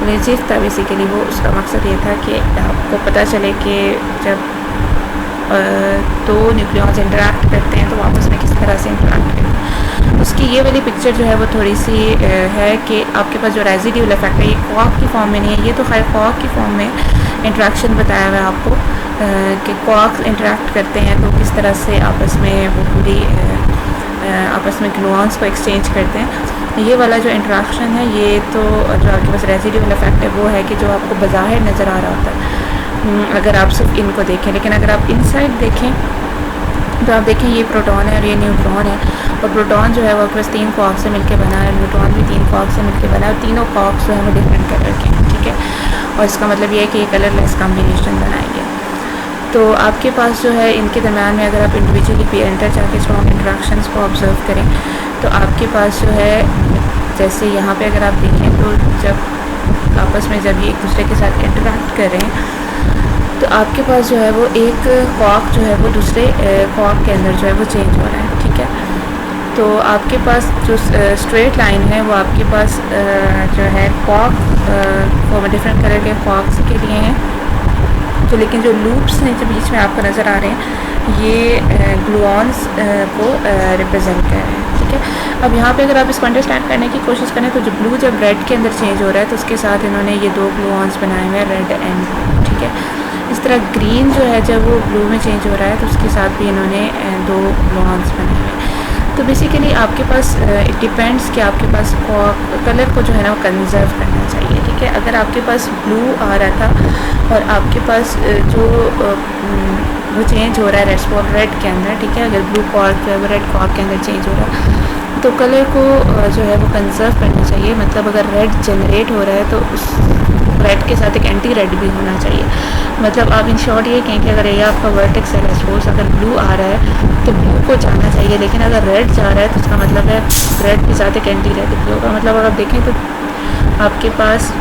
रिलेटिव था बेसिकली। वो उसका मकसद ये था कि आपको पता चले कि जब दो न्यूक्लियॉन्स इंटरेक्ट करते हैं तो आपस में किस तरह से इंटरेक्ट करते हैं। उसकी ये वाली पिक्चर जो है वो थोड़ी सी है कि आपके पास जो रेजिड्यूल इफेक्ट है ये क्वार्क की फॉर्म में नहीं है, ये तो खैर क्वार्क की फॉर्म में इंटरेक्शन बताया हुआ है आपको कि क्वार्क इंटरेक्ट करते हैं तो किस तरह से आपस में वो पूरी आपस में ग्लूऑन्स को एक्सचेंज करते हैं। ये वाला जो इंटरेक्शन है ये तो जो आपके पास रेजिड्यूल इफेक्ट है वो है कि जो आपको बज़ाहिर नज़र आ रहा होता है अगर आप सिर्फ इनको देखें, लेकिन अगर आप इनसाइड देखें तो आप देखें ये प्रोटॉन है और ये न्यूट्रॉन है, और प्रोटॉन जो है वो आपके पास 3 क्वार्क से मिलकर बना है, न्यूट्रॉन भी 3 क्वार्क से मिलकर बना है, और तीनों क्वार्क जो है वो डिफरेंट कलर के हैं। ठीक है, और इसका मतलब ये है कि ये कलरलेस कॉम्बिनेशन बनाएंगे। तो आपके पास जो है इनके दरम्यान में अगर आप इंडिविजुअली पेरेंटर जाके स्ट्रॉन्ग इंट्रैक्शंस को ऑब्जर्व करें तो आपके पास जो है जैसे यहाँ पे अगर आप देखें तो जब आपस में जब ये एक दूसरे के साथ इंटरेक्ट कर रहे हैं तो आपके पास जो है वो एक क्वार्क जो है वो दूसरे क्वार्क के अंदर जो है वो चेंज हो रहा है। ठीक है, तो आपके पास जो स्ट्रेट लाइन है वो आपके पास जो है क्वार्क वो डिफरेंट कलर के क्वार्क्स के लिए हैं, तो लेकिन जो लूप्स हैं जो बीच में आपको नज़र आ रहे हैं ये ग्लूऑन्स को रिप्रेजेंट कर रहे हैं। ठीक है, अब यहाँ पे अगर आप इसको अंडरस्टैंड करने की कोशिश करें तो जो ब्लू जब रेड के अंदर चेंज हो रहा है तो उसके साथ इन्होंने ये 2 ग्लूऑन्स बनाए हुए हैं, रेड एंड। ठीक है, इस तरह ग्रीन जो है जब वो ब्लू में चेंज हो रहा है तो उसके साथ भी इन्होंने 2 ग्लूऑन्स बनाए हुए हैं। तो बेसिकली आपके पास इट डिपेंड्स कि आपके पास कलर को जो है ना वो कंजर्व करना चाहिए। ठीक है, अगर आपके पास ब्लू आ रहा था और आपके पास जो वो चेंज हो रहा है रेड के अंदर, ठीक है, अगर ब्लू क्वार्क जो है वो रेड क्वार्क के अंदर चेंज हो रहा है तो कलर को जो है वो कंजर्व करना चाहिए। मतलब अगर रेड जनरेट हो रहा है तो उस रेड के साथ एक एंटी रेड भी होना चाहिए। मतलब आप इन शॉर्ट ये कहें कि अगर ये आपका वर्टेक्स है सपोज अगर ब्लू आ रहा है तो ब्लू को जाना चाहिए, लेकिन अगर रेड जा रहा है तो उसका मतलब है रेड के साथ एक एंटी रेड भी होगा। मतलब अगर आप देखें तो आपके पास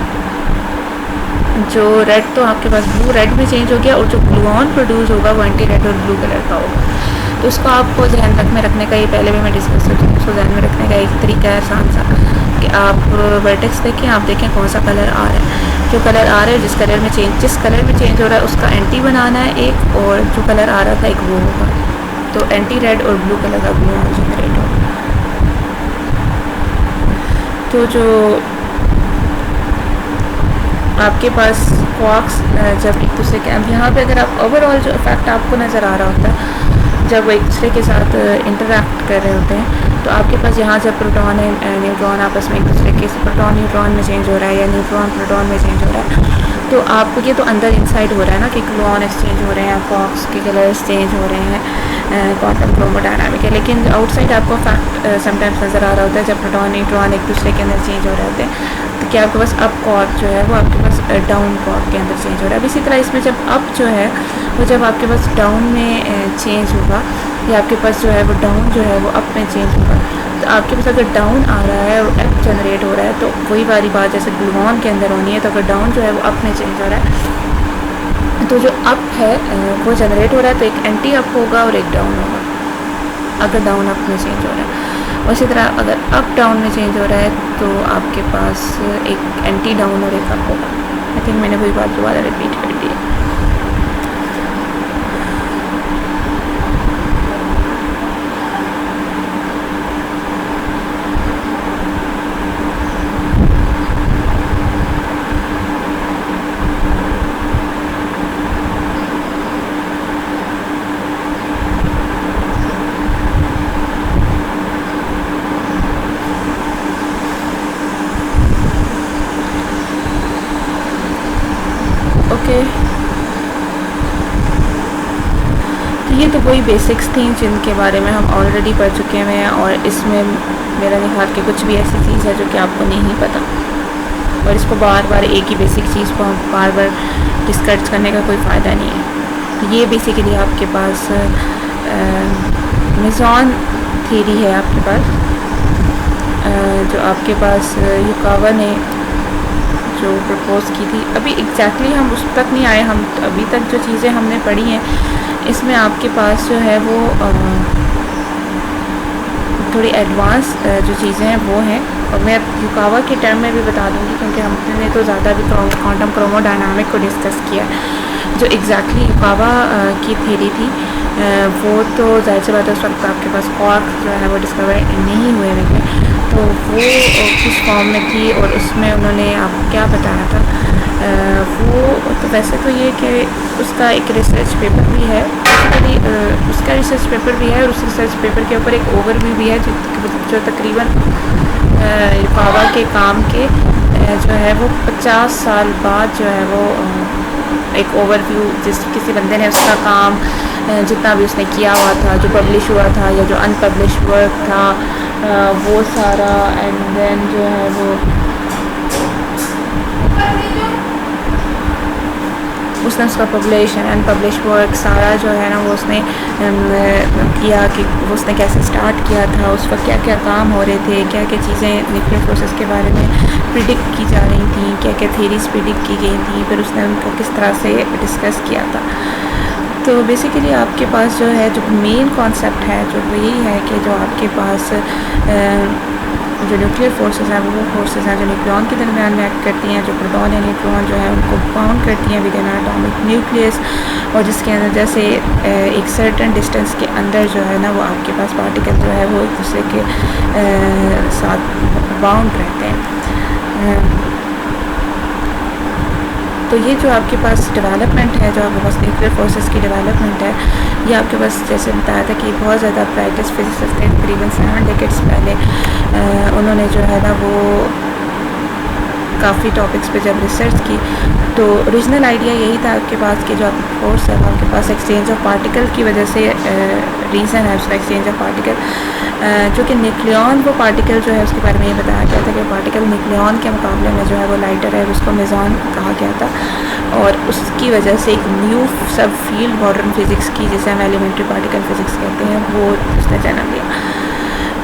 जो रेड तो आपके पास ब्लू रेड में चेंज हो गया और जो ग्लूऑन प्रोड्यूस होगा वो एंटी रेड और ब्लू कलर का होगा। तो उसको आपको ध्यान में रखने का, ये पहले भी मैं डिस्कस करती हूँ, उसको ध्यान में रखने का एक तरीका है आसान सा कि आप वर्टेक्स देखें, आप देखें कौन सा कलर आ रहा है, जो कलर आ रहा है जिस कलर में चेंज हो रहा है उसका एंटी बनाना है एक, और जो कलर आ रहा था एक वो होगा, तो एंटी रेड और ब्लू कलर का ग्लूऑन जनरेट होगा। तो जो आपके पास क्वार्क्स जब एक दूसरे के, अब यहाँ पे अगर आप ओवरऑल जो इफेक्ट आपको नज़र आ रहा होता है जब वो एक दूसरे के साथ इंटरेक्ट कर रहे होते हैं तो आपके पास यहाँ जब प्रोटॉन है न्यूट्रॉन आपस में एक दूसरे के, प्रोटॉन न्यूट्रॉन में चेंज हो रहा है या न्यूट्रॉन प्रोटॉन में चेंज हो रहा है तो आपको ये तो अंदर इनसाइड हो रहा है ना कि ग्लूऑन एक्सचेंज हो रहे हैं, क्वार्क्स के कलर्स चेंज हो रहे हैं, क्वांटम क्रोमोडायनामिक है। लेकिन आउटसाइड आपको फैक्ट समटाइम्स नज़र आ रहा होता है जब प्रोटॉन न्यूट्रॉन एक दूसरे के अंदर चेंज हो रहे होते हैं तो क्या आपके पास अप क्वार्क जो है वो आपके पास डाउन क्वार्क के अंदर चेंज हो रहा है। अब इसी तरह इसमें जब अप जो है वो जब आपके पास डाउन में चेंज होगा या आपके पास जो है वो डाउन जो है वो अप में चेंज होगा, तो आपके पास अगर डाउन आ रहा है और अप जनरेट हो रहा है तो वही वाली बात जैसे ग्लूऑन के अंदर होनी है, तो अगर डाउन जो है वो अप में चेंज हो रहा है तो जो अप है वो जनरेट हो रहा है तो एक एंटी अप होगा और एक डाउन होगा अगर डाउन अप में चेंज हो रहा है। उसी तरह अगर अप डाउन में चेंज हो रहा है तो आपके पास एक एंटी डाउन और एक अप होगा। आई थिंक मैंने वही बात दोबारा रिपीट कर दी है। ओके, वही बेसिक्स थी जिनके बारे में हम ऑलरेडी पढ़ चुके हुए हैं, और इसमें मेरा ख्याल कि कुछ भी ऐसी चीज़ है जो कि आपको नहीं पता, और इसको बार बार एक ही बेसिक चीज़ को हम बार बार डिस्कस करने का कोई फ़ायदा नहीं है। तो ये बेसिकली आपके पास मेज़ॉन थ्योरी है आपके पास, जो आपके पास युकावा ने जो प्रपोज़ की थी। अभी एग्जैक्टली हम उस तक नहीं आए, हम अभी तक जो चीज़ें हमने पढ़ी हैं इसमें आपके पास जो है वो थोड़ी एडवांस जो चीज़ें हैं वो हैं, और मैं युकावा के टर्म में भी बता दूंगी क्योंकि हमने तो ज़्यादा भी क्वांटम क्रोमोडायनामिक को डिस्कस किया है। जो एग्जैक्टली युकावा की थ्योरी थी वो तो जाहिर सी बात है उस वक्त आपके पास क्वार्क जो है वो डिस्कवर नहीं हुए थे, तो वो किस फॉर्म में थी और उसमें उन्होंने आपको क्या बताया था, वो तो वैसे तो ये कि उसका एक रिसर्च पेपर भी है, उसका रिसर्च पेपर भी है, और उस रिसर्च पेपर के ऊपर एक ओवरव्यू भी है जो तकरीबन युकावा के काम के जो है वो 50 साल बाद जो है वो एक ओवरव्यू, जिस किसी बंदे ने उसका काम जितना भी उसने किया हुआ था, जो पब्लिश हुआ था या जो अनपब्लिश वर्क था, वो सारा, एंड देन जो है वो उसने उसका पब्लिश एंड अनपब्लिश वर्क सारा जो है ना वो उसने किया कि वो उसने कैसे स्टार्ट किया था, उस वक्त क्या क्या काम हो रहे थे, क्या क्या चीज़ें न्यूक्लियर प्रोसेस के बारे में प्रिडिक्ट की जा रही थी, क्या क्या थीरीज प्रिडिक्ट की गई थी, फिर उसने उनको किस तरह से डिस्कस किया था। तो बेसिकली आपके पास जो है जो मेन कॉन्सेप्ट है जो वो यही है कि जो आपके पास जो न्यूक्लियर फोर्सेस हैं वो फोर्सेस हैं जो न्यूक्लियन के दरमियान में एक्ट करती हैं, जो प्रोटॉन या न्यूट्रॉन जो है उनको बाउंड करती हैं विद एन एटॉमिक न्यूक्लियस, और जिसके अंदर जैसे एक सर्टेन डिस्टेंस के अंदर जो है ना वो आपके पास पार्टिकल जो है वो एक दूसरे के साथ बाउंड रहते हैं। तो ये जो आपके पास डेवलपमेंट है, जो आपके पास न्यूक्लियर फोर्सेस की डेवलपमेंट है, ये आपके पास जैसे बताया था कि बहुत ज़्यादा ब्राइटेस्ट फिजिसिस्ट थे, तकरीबन 7 डेकेड्स पहले उन्होंने जो है ना वो काफ़ी टॉपिक्स पे जब रिसर्च की, तो ओरिजिनल आइडिया यही था आपके पास कि जो आपका फोर्स है आपके पास एक्सचेंज ऑफ पार्टिकल की वजह से रीज़न है उसका एक्सचेंज ऑफ पार्टिकल, जो कि न्यूक्लियन वो पार्टिकल जो है उसके बारे में ये बताया गया था कि पार्टिकल न्यूक्लियन के मुकाबले में जो है वो लाइटर है, उसको मेज़ॉन कहा गया था, और उसकी वजह से एक न्यू सब फील्ड मॉडर्न फिज़िक्स की, जिसे हम एलिमेंट्री पार्टिकल फिज़िक्स कहते हैं, वो उसने जन्म लिया।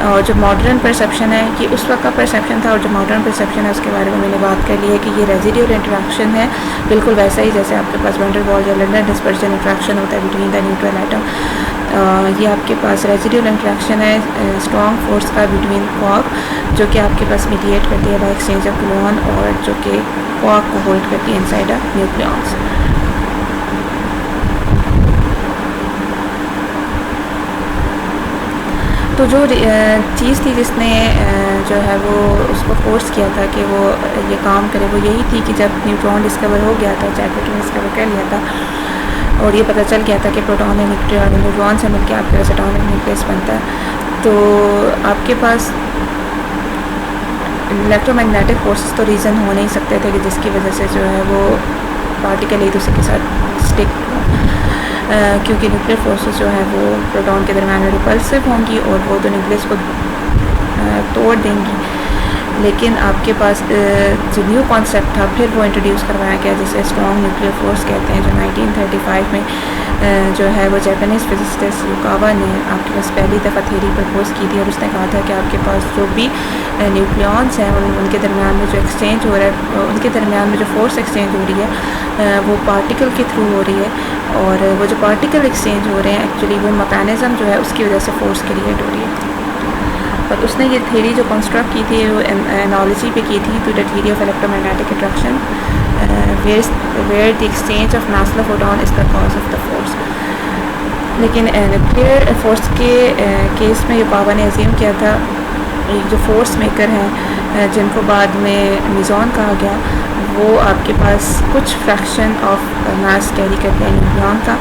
और जो मॉडर्न परसेप्शन है कि उस वक्त का परसेप्शन था, और जो मॉडर्न परसेप्शन है उसके बारे में मैंने बात कर ली है कि ये रेजिडुअल इंटरेक्शन है, बिल्कुल वैसा ही जैसे आपके पास वैन डेर वाल्स या लंडन डिस्पर्शन इंटरेक्शन होता है बिटवीन द न्यूट्रल एटम। ये आपके पास रेजिडुअल इंटरेक्शन है स्ट्रॉन्ग फोर्स का बिटवीन क्वार्क, जो कि आपके पास मीडिएट करती है बाय एक्सचेंज ऑफ ग्लूऑन, और जो कि क्वार्क को होल्ड करती है इनसाइड अ न्यूक्लियॉन्स। तो जो चीज़ थी जिसने जो है वो उसको फोर्स किया था कि वो ये काम करे, वो यही थी कि जब न्यूट्रॉन डिस्कवर हो गया था, जैकेट ने डिस्कवर कर लिया था, और ये पता चल गया था कि प्रोटॉन और न्यूट्रॉन से मिलकर आपके पास एटॉमिक न्यूक्लियस बनता है, तो आपके पास इलेक्ट्रोमैग्नेटिक फोर्सेस तो रीज़न हो नहीं सकते थे कि जिसकी वजह से जो है वो पार्टिकल एक दूसरे के साथ स्टिक, क्योंकि न्यूक्लियर फोर्सेस जो है वो प्रोटॉन के दरम्यान में रिपल्सिव होंगी और वो तो न्यूक्लियस को तोड़ देंगी। लेकिन आपके पास जो न्यू कॉन्सेप्ट था फिर वो इंट्रोड्यूस करवाया गया जिसे स्ट्रॉन्ग न्यूक्लियर फोर्स कहते हैं, जो 1935 में जो है वो जापानीज़ फिजिसिस्ट युकावा ने आपके पास पहली दफ़ा थ्योरी प्रपोज़ की थी, और उसने कहा था कि आपके पास जो भी न्यूक्लियॉन्स हैं उनके दरमियान में जो एक्सचेंज हो रहा है, उनके दरमियान में जो फोर्स एक्सचेंज हो रही है वो पार्टिकल के थ्रू हो रही है, और वो जो पार्टिकल एक्सचेंज हो रहे हैं एक्चुअली वो मैकेनिज़्म जो है उसकी वजह से फोर्स क्रिएट हो रही है। और उसने ये थ्योरी जो कंस्ट्रक्ट की थी वो एनालॉजी पे की थी to the theory of electromagnetic attraction where the exchange of massless photon is the cause of the force. लेकिन न्यूक्लियर फोर्स के केस में युकावा ने अज्यूम किया था जो फोर्स मेकर हैं जिनको बाद में मेज़ॉन कहा गया, वो आपके पास कुछ फ्रैक्शन ऑफ मास कैरी करते हैं न्यूक्लियॉन का,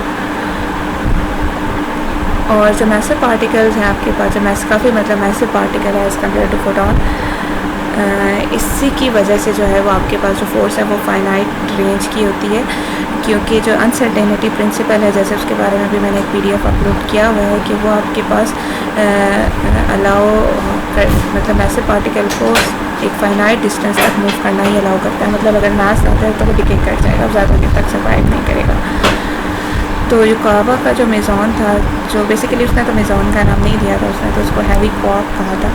और जो मैसिव पार्टिकल्स हैं आपके पास, जो काफ़ी मतलब मैसिव पार्टिकल है एज़ कम्पेयर टू फोटॉन, इसी की वजह से जो है वो आपके पास जो फोर्स है वो फाइनाइट रेंज की होती है, क्योंकि जो अनसर्टेनिटी प्रिंसिपल है, जैसे उसके बारे में भी मैंने एक PDF अपलोड किया हुआ है कि वो आपके पास अलाउ मतलब ऐसे पार्टिकल को एक फाइनाइट डिस्टेंस तक मूव करना ही अलाउ करता है। मतलब अगर मास आता है तो वो डिके कर जाएगा, ज़्यादा देर तक सर्वाइव नहीं करेगा। तो युकावा का जो मेज़ॉन था, जो बेसिकली उसने तो मेज़ॉन का नाम नहीं दिया था, उसने तो उसको हैवी क्वार्क कहा था।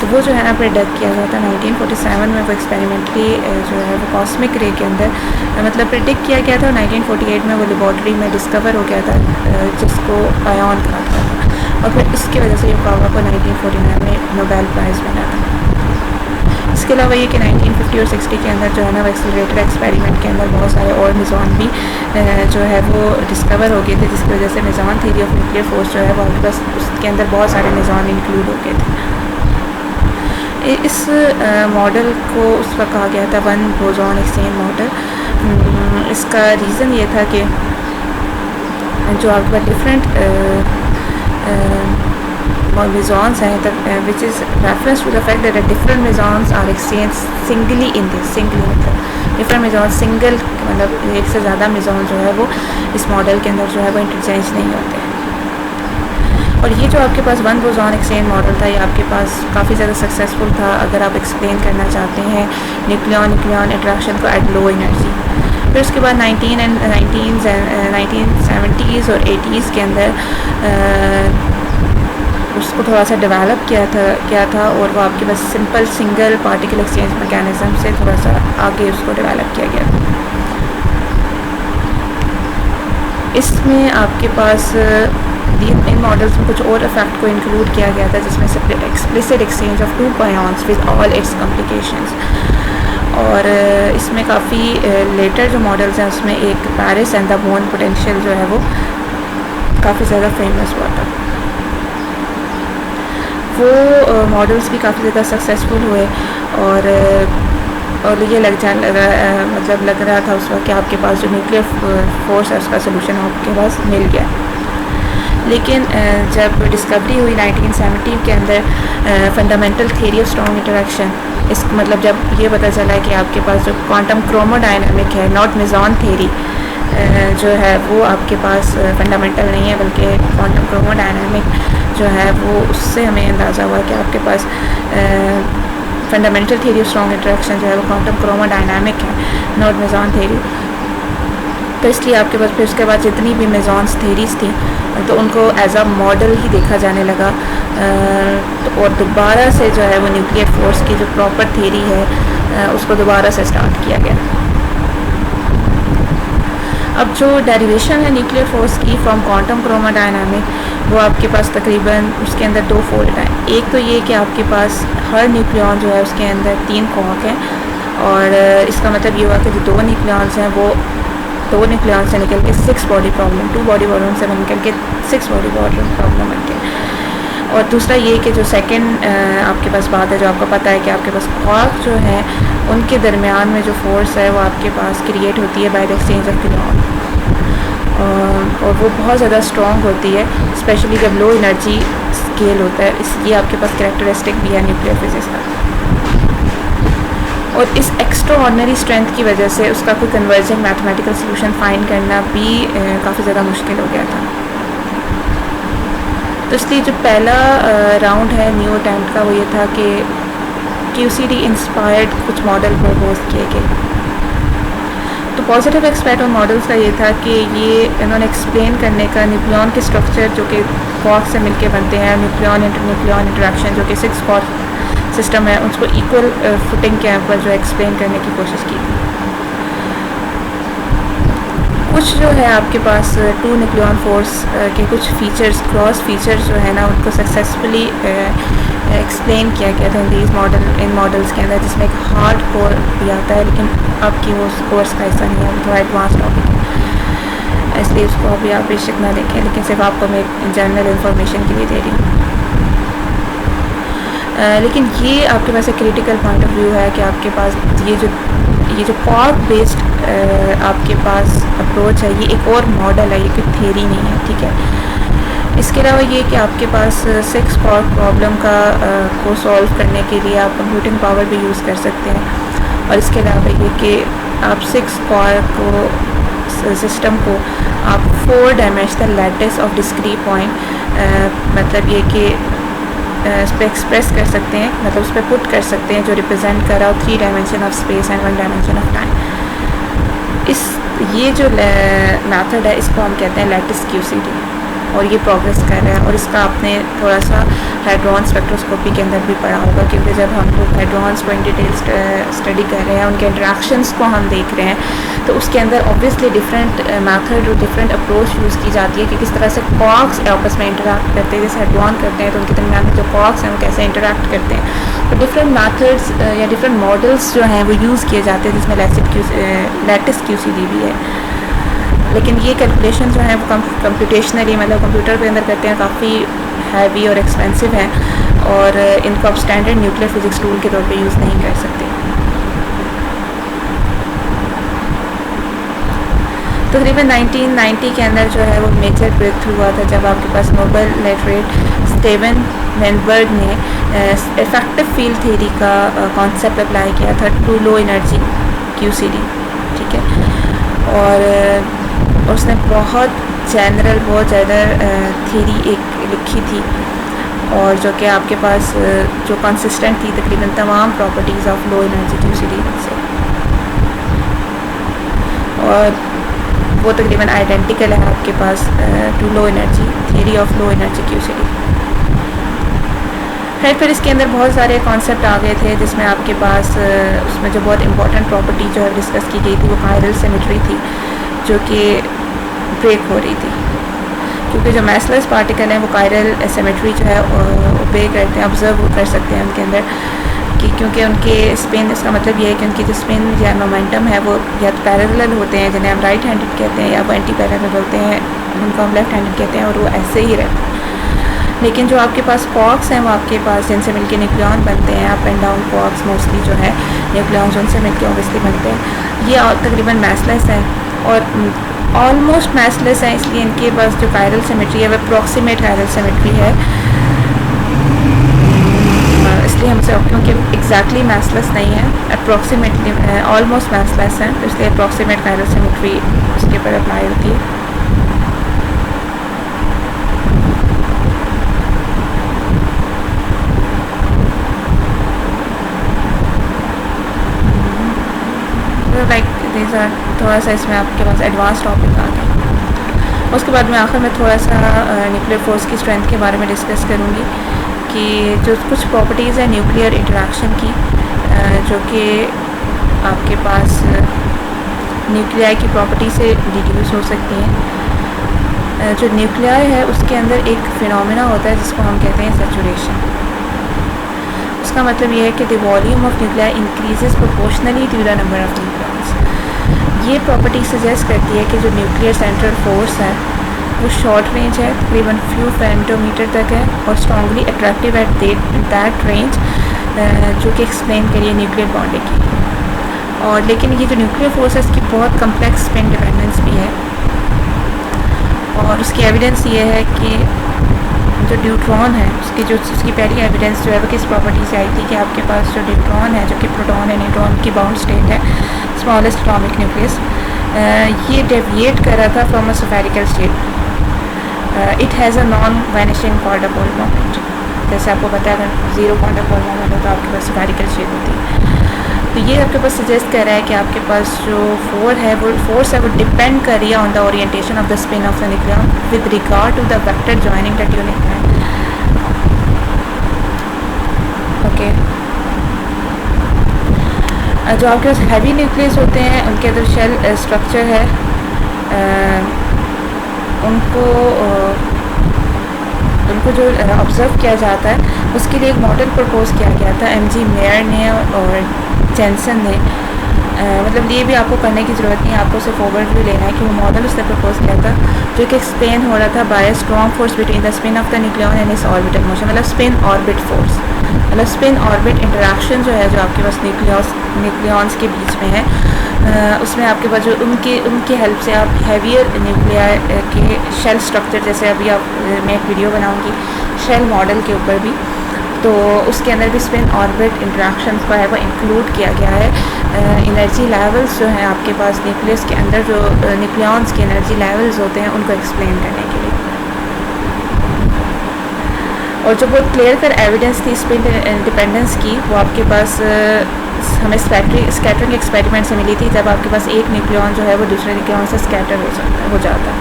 तो वो जो है ना प्रेडिक्ट किया गया था 1947 में, वो एक्सपेरिमेंटली जो है वो कॉस्मिक रे के अंदर मतलब प्रेडिक्ट किया गया था। 1948 में वो लेबॉर्ट्री में डिस्कवर हो गया था, जिसको आयन कहा था, और फिर इसकी वजह से युकावा को 1949 में नोबेल प्राइज़ मिला था। इसके अलावा ये कि 1950 और 60 के अंदर जो है ना वो एक्सेलरेटेड एक्सपेरिमेंट के अंदर बहुत सारे और मेज़ॉन भी जो है वो डिस्कवर हो गए थे, जिसकी वजह से मेज़ॉन थ्योरी ऑफ न्यूक्लियर फोर्स जो है वो आपके पास उसके अंदर बहुत सारे मेज़ॉन इंक्लूड हो गए थे। इस मॉडल को उस वक्त कहा गया था वन बोसॉन एक्सचेंज मॉडल। इसका रीज़न ये था कि जो आपके पास डिफरेंट mesons हैं, which is reference to the fact that different mesons are exchanged singly in this मतलब different mesons सिंगल मतलब एक से ज़्यादा मेज़ॉन जो है वो इस मॉडल के अंदर जो है वो इंटरचेंज नहीं होते। और ये जो आपके पास वन बोसॉन एक्सचेंज मॉडल था, ये आपके पास काफ़ी ज़्यादा सक्सेसफुल था अगर आप एक्सप्लेन करना चाहते हैं न्यूक्लियन इंटरेक्शन को एट लो एनर्जी। फिर उसके बाद 1970s और 80s के अंदर उसको थोड़ा सा डेवलप किया था और वो आपके पास simple single particle exchange mechanism से थोड़ा सा आगे उसको डेवलप किया गया था। इसमें आपके पास इन मॉडल्स में कुछ और इफेक्ट को इंक्लूड किया गया था, जिसमें से explicit exchange of two ions with all its complications. और इसमें काफ़ी लेटर जो मॉडल्स हैं उसमें एक Paris and the Bonn potential जो है वो काफ़ी ज़्यादा फेमस हुआ था। वो मॉडल्स भी काफ़ी ज़्यादा सक्सेसफुल हुए और ये मतलब लग रहा था उस वक्त कि आपके पास जो न्यूक्लियर फोर्स है उसका सोल्यूशन आपके पास मिल गया। लेकिन जब डिस्कवरी हुई 1970 के अंदर fundamental theory of strong interaction, इस मतलब जब ये पता चला कि आपके पास जो क्वांटम क्रोमोडायनामिक है, नॉट मेज़ॉन थियरी जो है वो आपके पास फंडामेंटल नहीं है बल्कि क्वांटम क्रोमोडायनामिक जो है वो, उससे हमें अंदाज़ा हुआ कि आपके पास fundamental theory of strong interaction जो है वो क्वांटम क्रोमोडायनामिक है, नॉट मेज़ॉन थियरी। तो इसलिए आपके पास फिर उसके बाद जितनी भी मेज़ॉन्स थियरीज़ थी तो उनको एज अ मॉडल ही देखा जाने लगा। और दोबारा से जो है वो न्यूक्लियर फोर्स की जो प्रॉपर थियरी है उसको दोबारा से स्टार्ट किया गया। अब जो डेरिवेशन है न्यूक्लियर फोर्स की फ्रॉम क्वांटम क्रोमोडायनामिक, वो आपके पास तकरीबन उसके अंदर दो फोल्ड हैं। एक तो ये कि आपके पास हर न्यूक्लियन जो है उसके अंदर 3 क्वार्क हैं, और इसका मतलब ये हुआ कि जो 2 न्यूक्लियंस हैं वो 2 न्यूक्लियन से निकल के 6 बॉडी प्रॉब्लम, 2 बॉडी प्रॉब्लम से निकल के 6 बॉडी प्रॉब्लम बन के। और दूसरा ये कि जो सेकंड आपके पास बात है, जो आपको पता है कि आपके पास क्वार्क जो है उनके दरमियान में जो फोर्स है वो आपके पास क्रिएट होती है by the exchange of electron, और वो बहुत ज़्यादा स्ट्रॉन्ग होती है, स्पेशली जब लो एनर्जी स्केल होता है। ये आपके पास कैरेक्टरिस्टिक भी है न्यूक्लियर फिजिक्स का। और इस एक्स्ट्रा ऑर्डिनरी स्ट्रेंथ की वजह से उसका कोई कन्वर्जेंट मैथमेटिकल सोल्यूशन फाइंड करना भी काफ़ी ज़्यादा मुश्किल हो गया था। तो इसलिए जो पहला राउंड है न्यू अटेम्प्ट का, वो ये था कि QCD इंस्पायर्ड कुछ मॉडल प्रपोज किए गए। तो पॉजिटिव एक्सपेक्ट ऑन मॉडल्स का ये था कि ये इन्होंने एक्सप्लेन करने का न्यूक्लियन के स्ट्रक्चर जो कि क्वार्क से मिलके बनते हैं, न्यूक्लियन इंटरेक्शन जो कि 6 क्वार्क सिस्टम है, उसको इक्वल फुटिंग के ऊपर जो एक्सप्लेन करने की कोशिश की। कुछ जो है आपके पास 2 न्यूक्लियन फोर्स के कुछ फीचर्स, क्रॉस फीचर्स जो है ना, उनको सक्सेसफुली एक्सप्लेन किया गया था इन मॉडल्स के अंदर, जिसमें एक हार्ड कोर भी आता है, लेकिन आपकी वो कोर्स का हिस्सा नहीं है, वो थोड़ा एडवांस टॉपिक है, इसलिए उसको अभी आप बेशक ना देखें, लेकिन सिर्फ आपको मैं जनरल इंफॉर्मेशन के लिए दे रही हूँ। लेकिन ये आपके पास एक क्रिटिकल पॉइंट ऑफ व्यू है कि आपके पास ये जो क्वार्क बेस्ड आपके पास अप्रोच है, ये एक और मॉडल है, ये कोई थ्योरी नहीं है, ठीक है। इसके अलावा ये कि आपके पास 6 क्वार्क प्रॉब्लम को सॉल्व करने के लिए आप कंप्यूटिंग पावर भी यूज़ कर सकते हैं। और इसके अलावा ये कि आप 6 क्वार्क को सिस्टम को आप 4 dimensional lattice of discrete point मतलब ये कि इस पर एक्सप्रेस कर सकते हैं, मतलब उस पर पुट कर सकते हैं, जो रिप्रेजेंट कर रहा हो 3 dimension of space and 1 dimension of time. ये जो मेथड है इसको हम कहते हैं लैटिस QCD, और ये प्रोग्रेस कर रहा है। और इसका आपने थोड़ा सा हाइड्रॉन स्पेक्ट्रोस्कोपी के अंदर भी पढ़ा होगा, क्योंकि जब हम लोग हाइड्रॉन्स को इन डिटेल स्टडी कर रहे हैं, उनके इंटरेक्शंस को हम देख रहे हैं, तो उसके अंदर ऑब्वियसली डिफरेंट मेथड और डिफरेंट अप्रोच यूज़ की जाती है कि किस तरह से क्वार्क्स आपस में इंटरेक्ट करते हैं। जैसे हाइड्रॉन करते हैं तो उनके दरमियान में जो क्वार्क्स हैं वो कैसे इंटरेक्ट करते हैं। तो डिफरेंट मैथड्स या डिफरेंट मॉडल्स जो हैं वो यूज़ किए जाते हैं, जिसमें लैटिस QCD भी है। लेकिन ये कैलकुलेशन जो है वो कंप्यूटेशनली मतलब कंप्यूटर के अंदर करते हैं, काफ़ी हैवी और एक्सपेंसिव हैं, और इनको आप स्टैंडर्ड न्यूक्लियर फिजिक्स टूल के तौर पे यूज़ नहीं कर सकते। तकरीबन 1990 के अंदर जो है वो मेजर ब्रेक थ्रू हुआ था, जब आपके पास नोबेल लेटरेट स्टीवन वेनबर्ग ने इफेक्टिव फील्ड थ्योरी का कॉन्सेप्ट अप्लाई किया था टू लो एनर्जी QCD, ठीक है। और उसने बहुत जनरल, बहुत ज़्यादा थ्योरी एक लिखी थी, और जो कि आपके पास जो कंसिस्टेंट थी तकरीबन तमाम properties of low energy QCD से, और वो तकरीबन आइडेंटिकल है आपके पास to low energy theory of low energy QCD। फिर इसके अंदर बहुत सारे कॉन्सेप्ट आ गए थे, जिसमें आपके पास उसमें जो बहुत इंपॉर्टेंट प्रॉपर्टी जो है डिस्कस की गई थी वो कायरल सिमेट्री थी, जो कि ब्रेक हो रही थी, क्योंकि जो मैसलेस पार्टिकल हैं वो कायरल सिमेट्री जो है ओबे करते हैं, ऑब्जर्व कर सकते हैं उनके अंदर, कि क्योंकि उनके स्पिन, इसका मतलब ये है कि उनकी जो स्पिन या मोमेंटम है वो या तो पैरेलल होते हैं, जिन्हें हम राइट हैंडेड कहते हैं, या वो एंटी पैरेलल होते हैं, उनको हम लेफ्ट हैंडेड कहते हैं, और वो ऐसे ही रहते हैं। लेकिन जो आपके पास क्वार्क्स हैं वो आपके पास जिनसे मिलके न्यूक्लियॉन बनते हैं, up and down quarks mostly जो है न्यूक्लियॉन्स उनसे मिलके ऑब्वियसली बनते हैं, ये तकरीबन मैसलेस हैं और ऑलमोस्ट मैसलेस हैं, इसलिए इनके पास जो कायरल सिमेट्री है वह अप्रॉक्सीमेट कायरल सिमेट्री है, इसलिए हमसे, क्योंकि एग्जैक्टली मैसलेस नहीं है, अप्रॉक्सीमेटली ऑलमोस्ट मैसलेस हैं, तो इसलिए अप्रॉक्सीमेट कायरल सिमेट्री उसके ऊपर अप्लाई होती है। लाइक दीज आर, थोड़ा सा इसमें आपके पास एडवांस टॉपिक आ गए। उसके बाद मैं आखिर में थोड़ा सा न्यूक्लियर फोर्स की स्ट्रेंथ के बारे में डिस्कस करूँगी, कि जो कुछ प्रॉपर्टीज़ हैं न्यूक्लियर इंटरेक्शन की, जो कि आपके पास न्यूक्लियाई की प्रॉपर्टी से डिड्यूस हो सकती हैं। जो न्यूक्लियाई है उसके अंदर एक फिनोमेना होता है जिसको हम कहते हैं सैचुरेशन। उसका मतलब ये है कि the volume of nuclei increases proportionally to the number of nucleons. ये प्रॉपर्टी सजेस्ट करती है कि जो न्यूक्लियर सेंट्रल फोर्स है वो शॉर्ट रेंज है, तकरीबन फ्यू फेमटोमीटर तक है, और strongly attractive at that range, जो कि एक्सप्लेन करिए न्यूक्लियर बॉन्डिंग की। और लेकिन ये जो न्यूक्लियर फोर्स है इसकी बहुत कम्प्लेक्स स्पिन डिपेंडेंस भी है, और उसकी एविडेंस ये है कि जो न्यूट्रॉन है उसकी पहली एविडेंस जो है वो किस प्रॉपर्टी से आई थी, कि आपके पास जो न्यूट्रॉन है, जो कि प्रोटॉन है, न्यूट्रॉन की बाउंड स्टेट है, स्मॉलेस्ट एटॉमिक न्यूक्लियस, ये डेविएट कर रहा था from a spherical state. It has a non vanishing quadrupole moment. जैसे आपको पता है अगर जीरो क्वार्टर पोल मोमेंट हो तो आपके पास स्फेरिकल शेप होती है। तो ये आपके पास सजेस्ट कर रहा है कि आपके पास जो फोर्स है वो डिपेंड कर रही है on the orientation of the spin of the nucleon with regard to the vector joining that unit है। ओके, जो आपके पास हैवी न्यूक्लियस होते हैं उनके अंदर शेल स्ट्रक्चर है, उनको जो ऑब्ज़र्व किया जाता है उसके लिए एक मॉडल प्रपोज किया गया था MG मेयर ने और जेंसन ने। मतलब ये भी आपको करने की ज़रूरत नहीं है, आपको सिर्फ ओवरव्यू लेना है कि वो मॉडल उसने प्रपोज किया था, जो कि एक्सप्लेन हो रहा था bye strong force between the spin of the nucleon and it's orbital motion, मतलब स्पिन ऑर्बिट फोर्स। मतलब स्पिन ऑर्बिट इंटरेक्शन जो है, जो आपके पास न्यूक्लियॉन्स के बीच में है, उसमें आपके पास जो उनके हेल्प से आप हैवियर न्यूक्लियर के शेल स्ट्रक्चर, जैसे अभी आप मैं एक वीडियो बनाऊंगी शेल मॉडल के ऊपर भी, तो उसके अंदर भी स्पिन ऑर्बिट इंटरेक्शन को है वो इंक्लूड किया गया है। एनर्जी लेवल्स जो हैं आपके पास न्यूक्लियस के अंदर, जो न्यूक्लियॉन्स के एनर्जी लेवल्स होते हैं, उनको एक्सप्लेन करने के लिए। और जो बहुत क्लियर कर एविडेंस थी स्पिन इंडिपेंडेंस की, वो आपके पास हमें स्कैटरिंग एक्सपेरिमेंट से मिली थी, जब आपके पास एक न्यूक्लियॉन जो है वो दूसरे न्यूक्लियॉन से स्कैटर हो जाता है,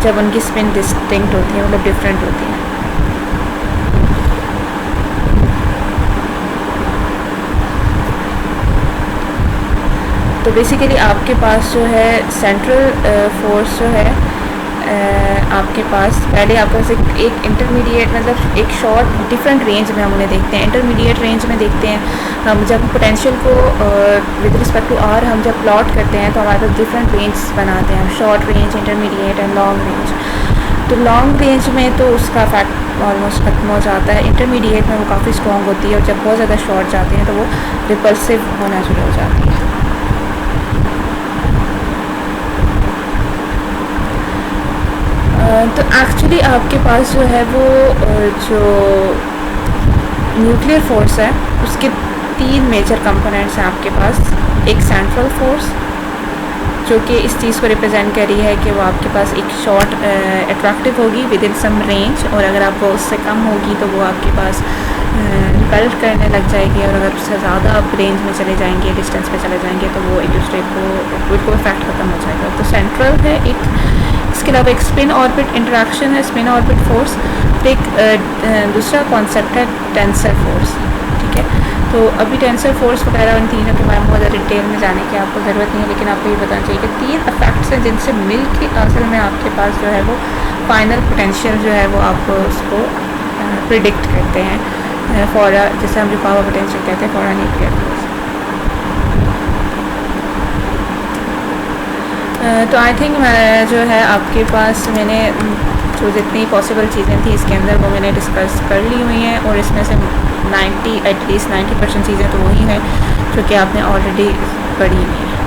जब उनकी स्पिन डिस्टिंक्ट होती है, मतलब डिफरेंट होती है। तो बेसिकली आपके पास जो है सेंट्रल फोर्स जो है, आपके पास पहले आपके पास एक इंटरमीडिएट, मतलब एक शॉर्ट डिफरेंट रेंज में हम उन्हें देखते हैं। इंटरमीडिएट रेंज में देखते हैं हम, जब पोटेंशियल को विद रिस्पेक्ट टू आर हम जब प्लॉट करते हैं तो हमारे पास डिफरेंट रेंज बनाते हैं, short range, intermediate and long range. तो लॉन्ग रेंज में तो उसका फैक्ट ऑलमोस्ट खत्म हो जाता है, इंटरमीडिएट में वो काफ़ी स्ट्रॉन्ग होती है, और जब बहुत ज़्यादा शॉर्ट जाते हैं तो वो रिपल्सिव होना शुरू हो जाती है। तो एक्चुअली आपके पास जो है वो जो न्यूक्लियर फोर्स है उसके 3 मेजर कंपोनेंट्स हैं आपके पास। एक सेंट्रल फोर्स जो कि इस चीज़ को रिप्रेजेंट कर रही है कि वो आपके पास एक शॉर्ट अट्रैक्टिव होगी विद इन सम रेंज, और अगर आपको उससे कम होगी तो वो आपके पास रिपल्ट करने लग जाएगी, और अगर उससे ज़्यादा आप रेंज में चले जाएंगे, डिस्टेंस पे चले जाएंगे, तो वो एक दूसरे को बिल्कुल इफेक्ट खत्म हो जाएगा। तो सेंट्रल है एक, इसके अलावा एक स्पिन ऑर्बिट इंटरेक्शन है, स्पिन ऑर्बिट फोर्स। एक दूसरा कॉन्सेप्ट है टेंसर फोर्स, ठीक है। तो अभी टेंसर फोर्स वगैरह उन तीनों के बारे में बहुत ज़्यादा डिटेल में जाने की आपको ज़रूरत नहीं है, लेकिन आपको ये बताना चाहिए कि 3 इफेक्ट्स हैं जिनसे मिल के असल में आपके पास जो है वो फाइनल पोटेंशियल जो है वो आप उसको प्रिडिक्ट करते हैं फॉर, जैसे हम जो पावर पोटेंशियल कहते हैं फॉर अ न्यूक्लियर फोर्स। तो आई थिंक मैं जो है आपके पास मैंने जो जितनी पॉसिबल चीज़ें थी इसके अंदर वो मैंने डिस्कस कर ली हुई हैं, और इसमें से 90% चीज़ें तो वही हैं जो कि आपने ऑलरेडी पढ़ी हुई हैं।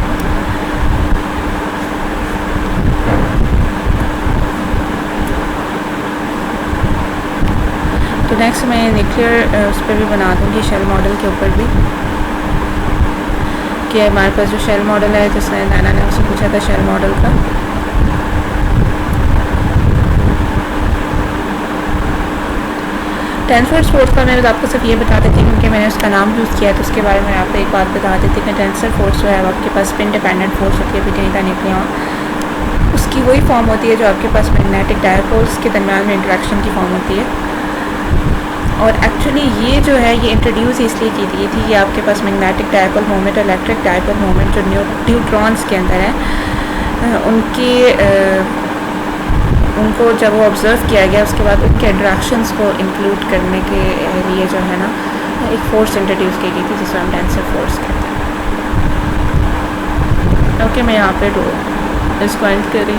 तो नेक्स्ट मैं न्यूक्लियर उस पर भी बना दूँगी, शेल मॉडल के ऊपर भी, कि हमारे पास जो शेल मॉडल है, जिसने नैना ने उससे पूछा था शेल मॉडल का, टेंसर फोर्स का मैं आपको सिर्फ ये बता देती हूँ क्योंकि मैंने उसका नाम यूज़ किया, तो उसके बारे में आपको एक बात बता देती हूँ कि टेंसर फोर्स जो है आपके पास स्पिन डिपेंडेंट फोर्स होती है बिटवीन द न्यूक्लियॉन। उसकी वही फॉर्म होती है जो आपके पास मैग्नेटिक डायपोल्स के दरमियान में इंटरेक्शन की फॉर्म होती है। और एक्चुअली ये जो है ये इंट्रोड्यूस इसलिए की गई थी, ये आपके पास magnetic dipole moment, electric dipole moment जो न्यूट्रॉन्स के अंदर है, उनको जब वो ऑब्ज़र्व किया गया उसके बाद उनके इंटरेक्शंस को इंक्लूड करने के लिए जो है ना एक फोर्स इंट्रोड्यूस की गई थी जिसे हम टेंसर फोर्स कहते हैं। ओके, मैं यहाँ पे इसको एंड करी।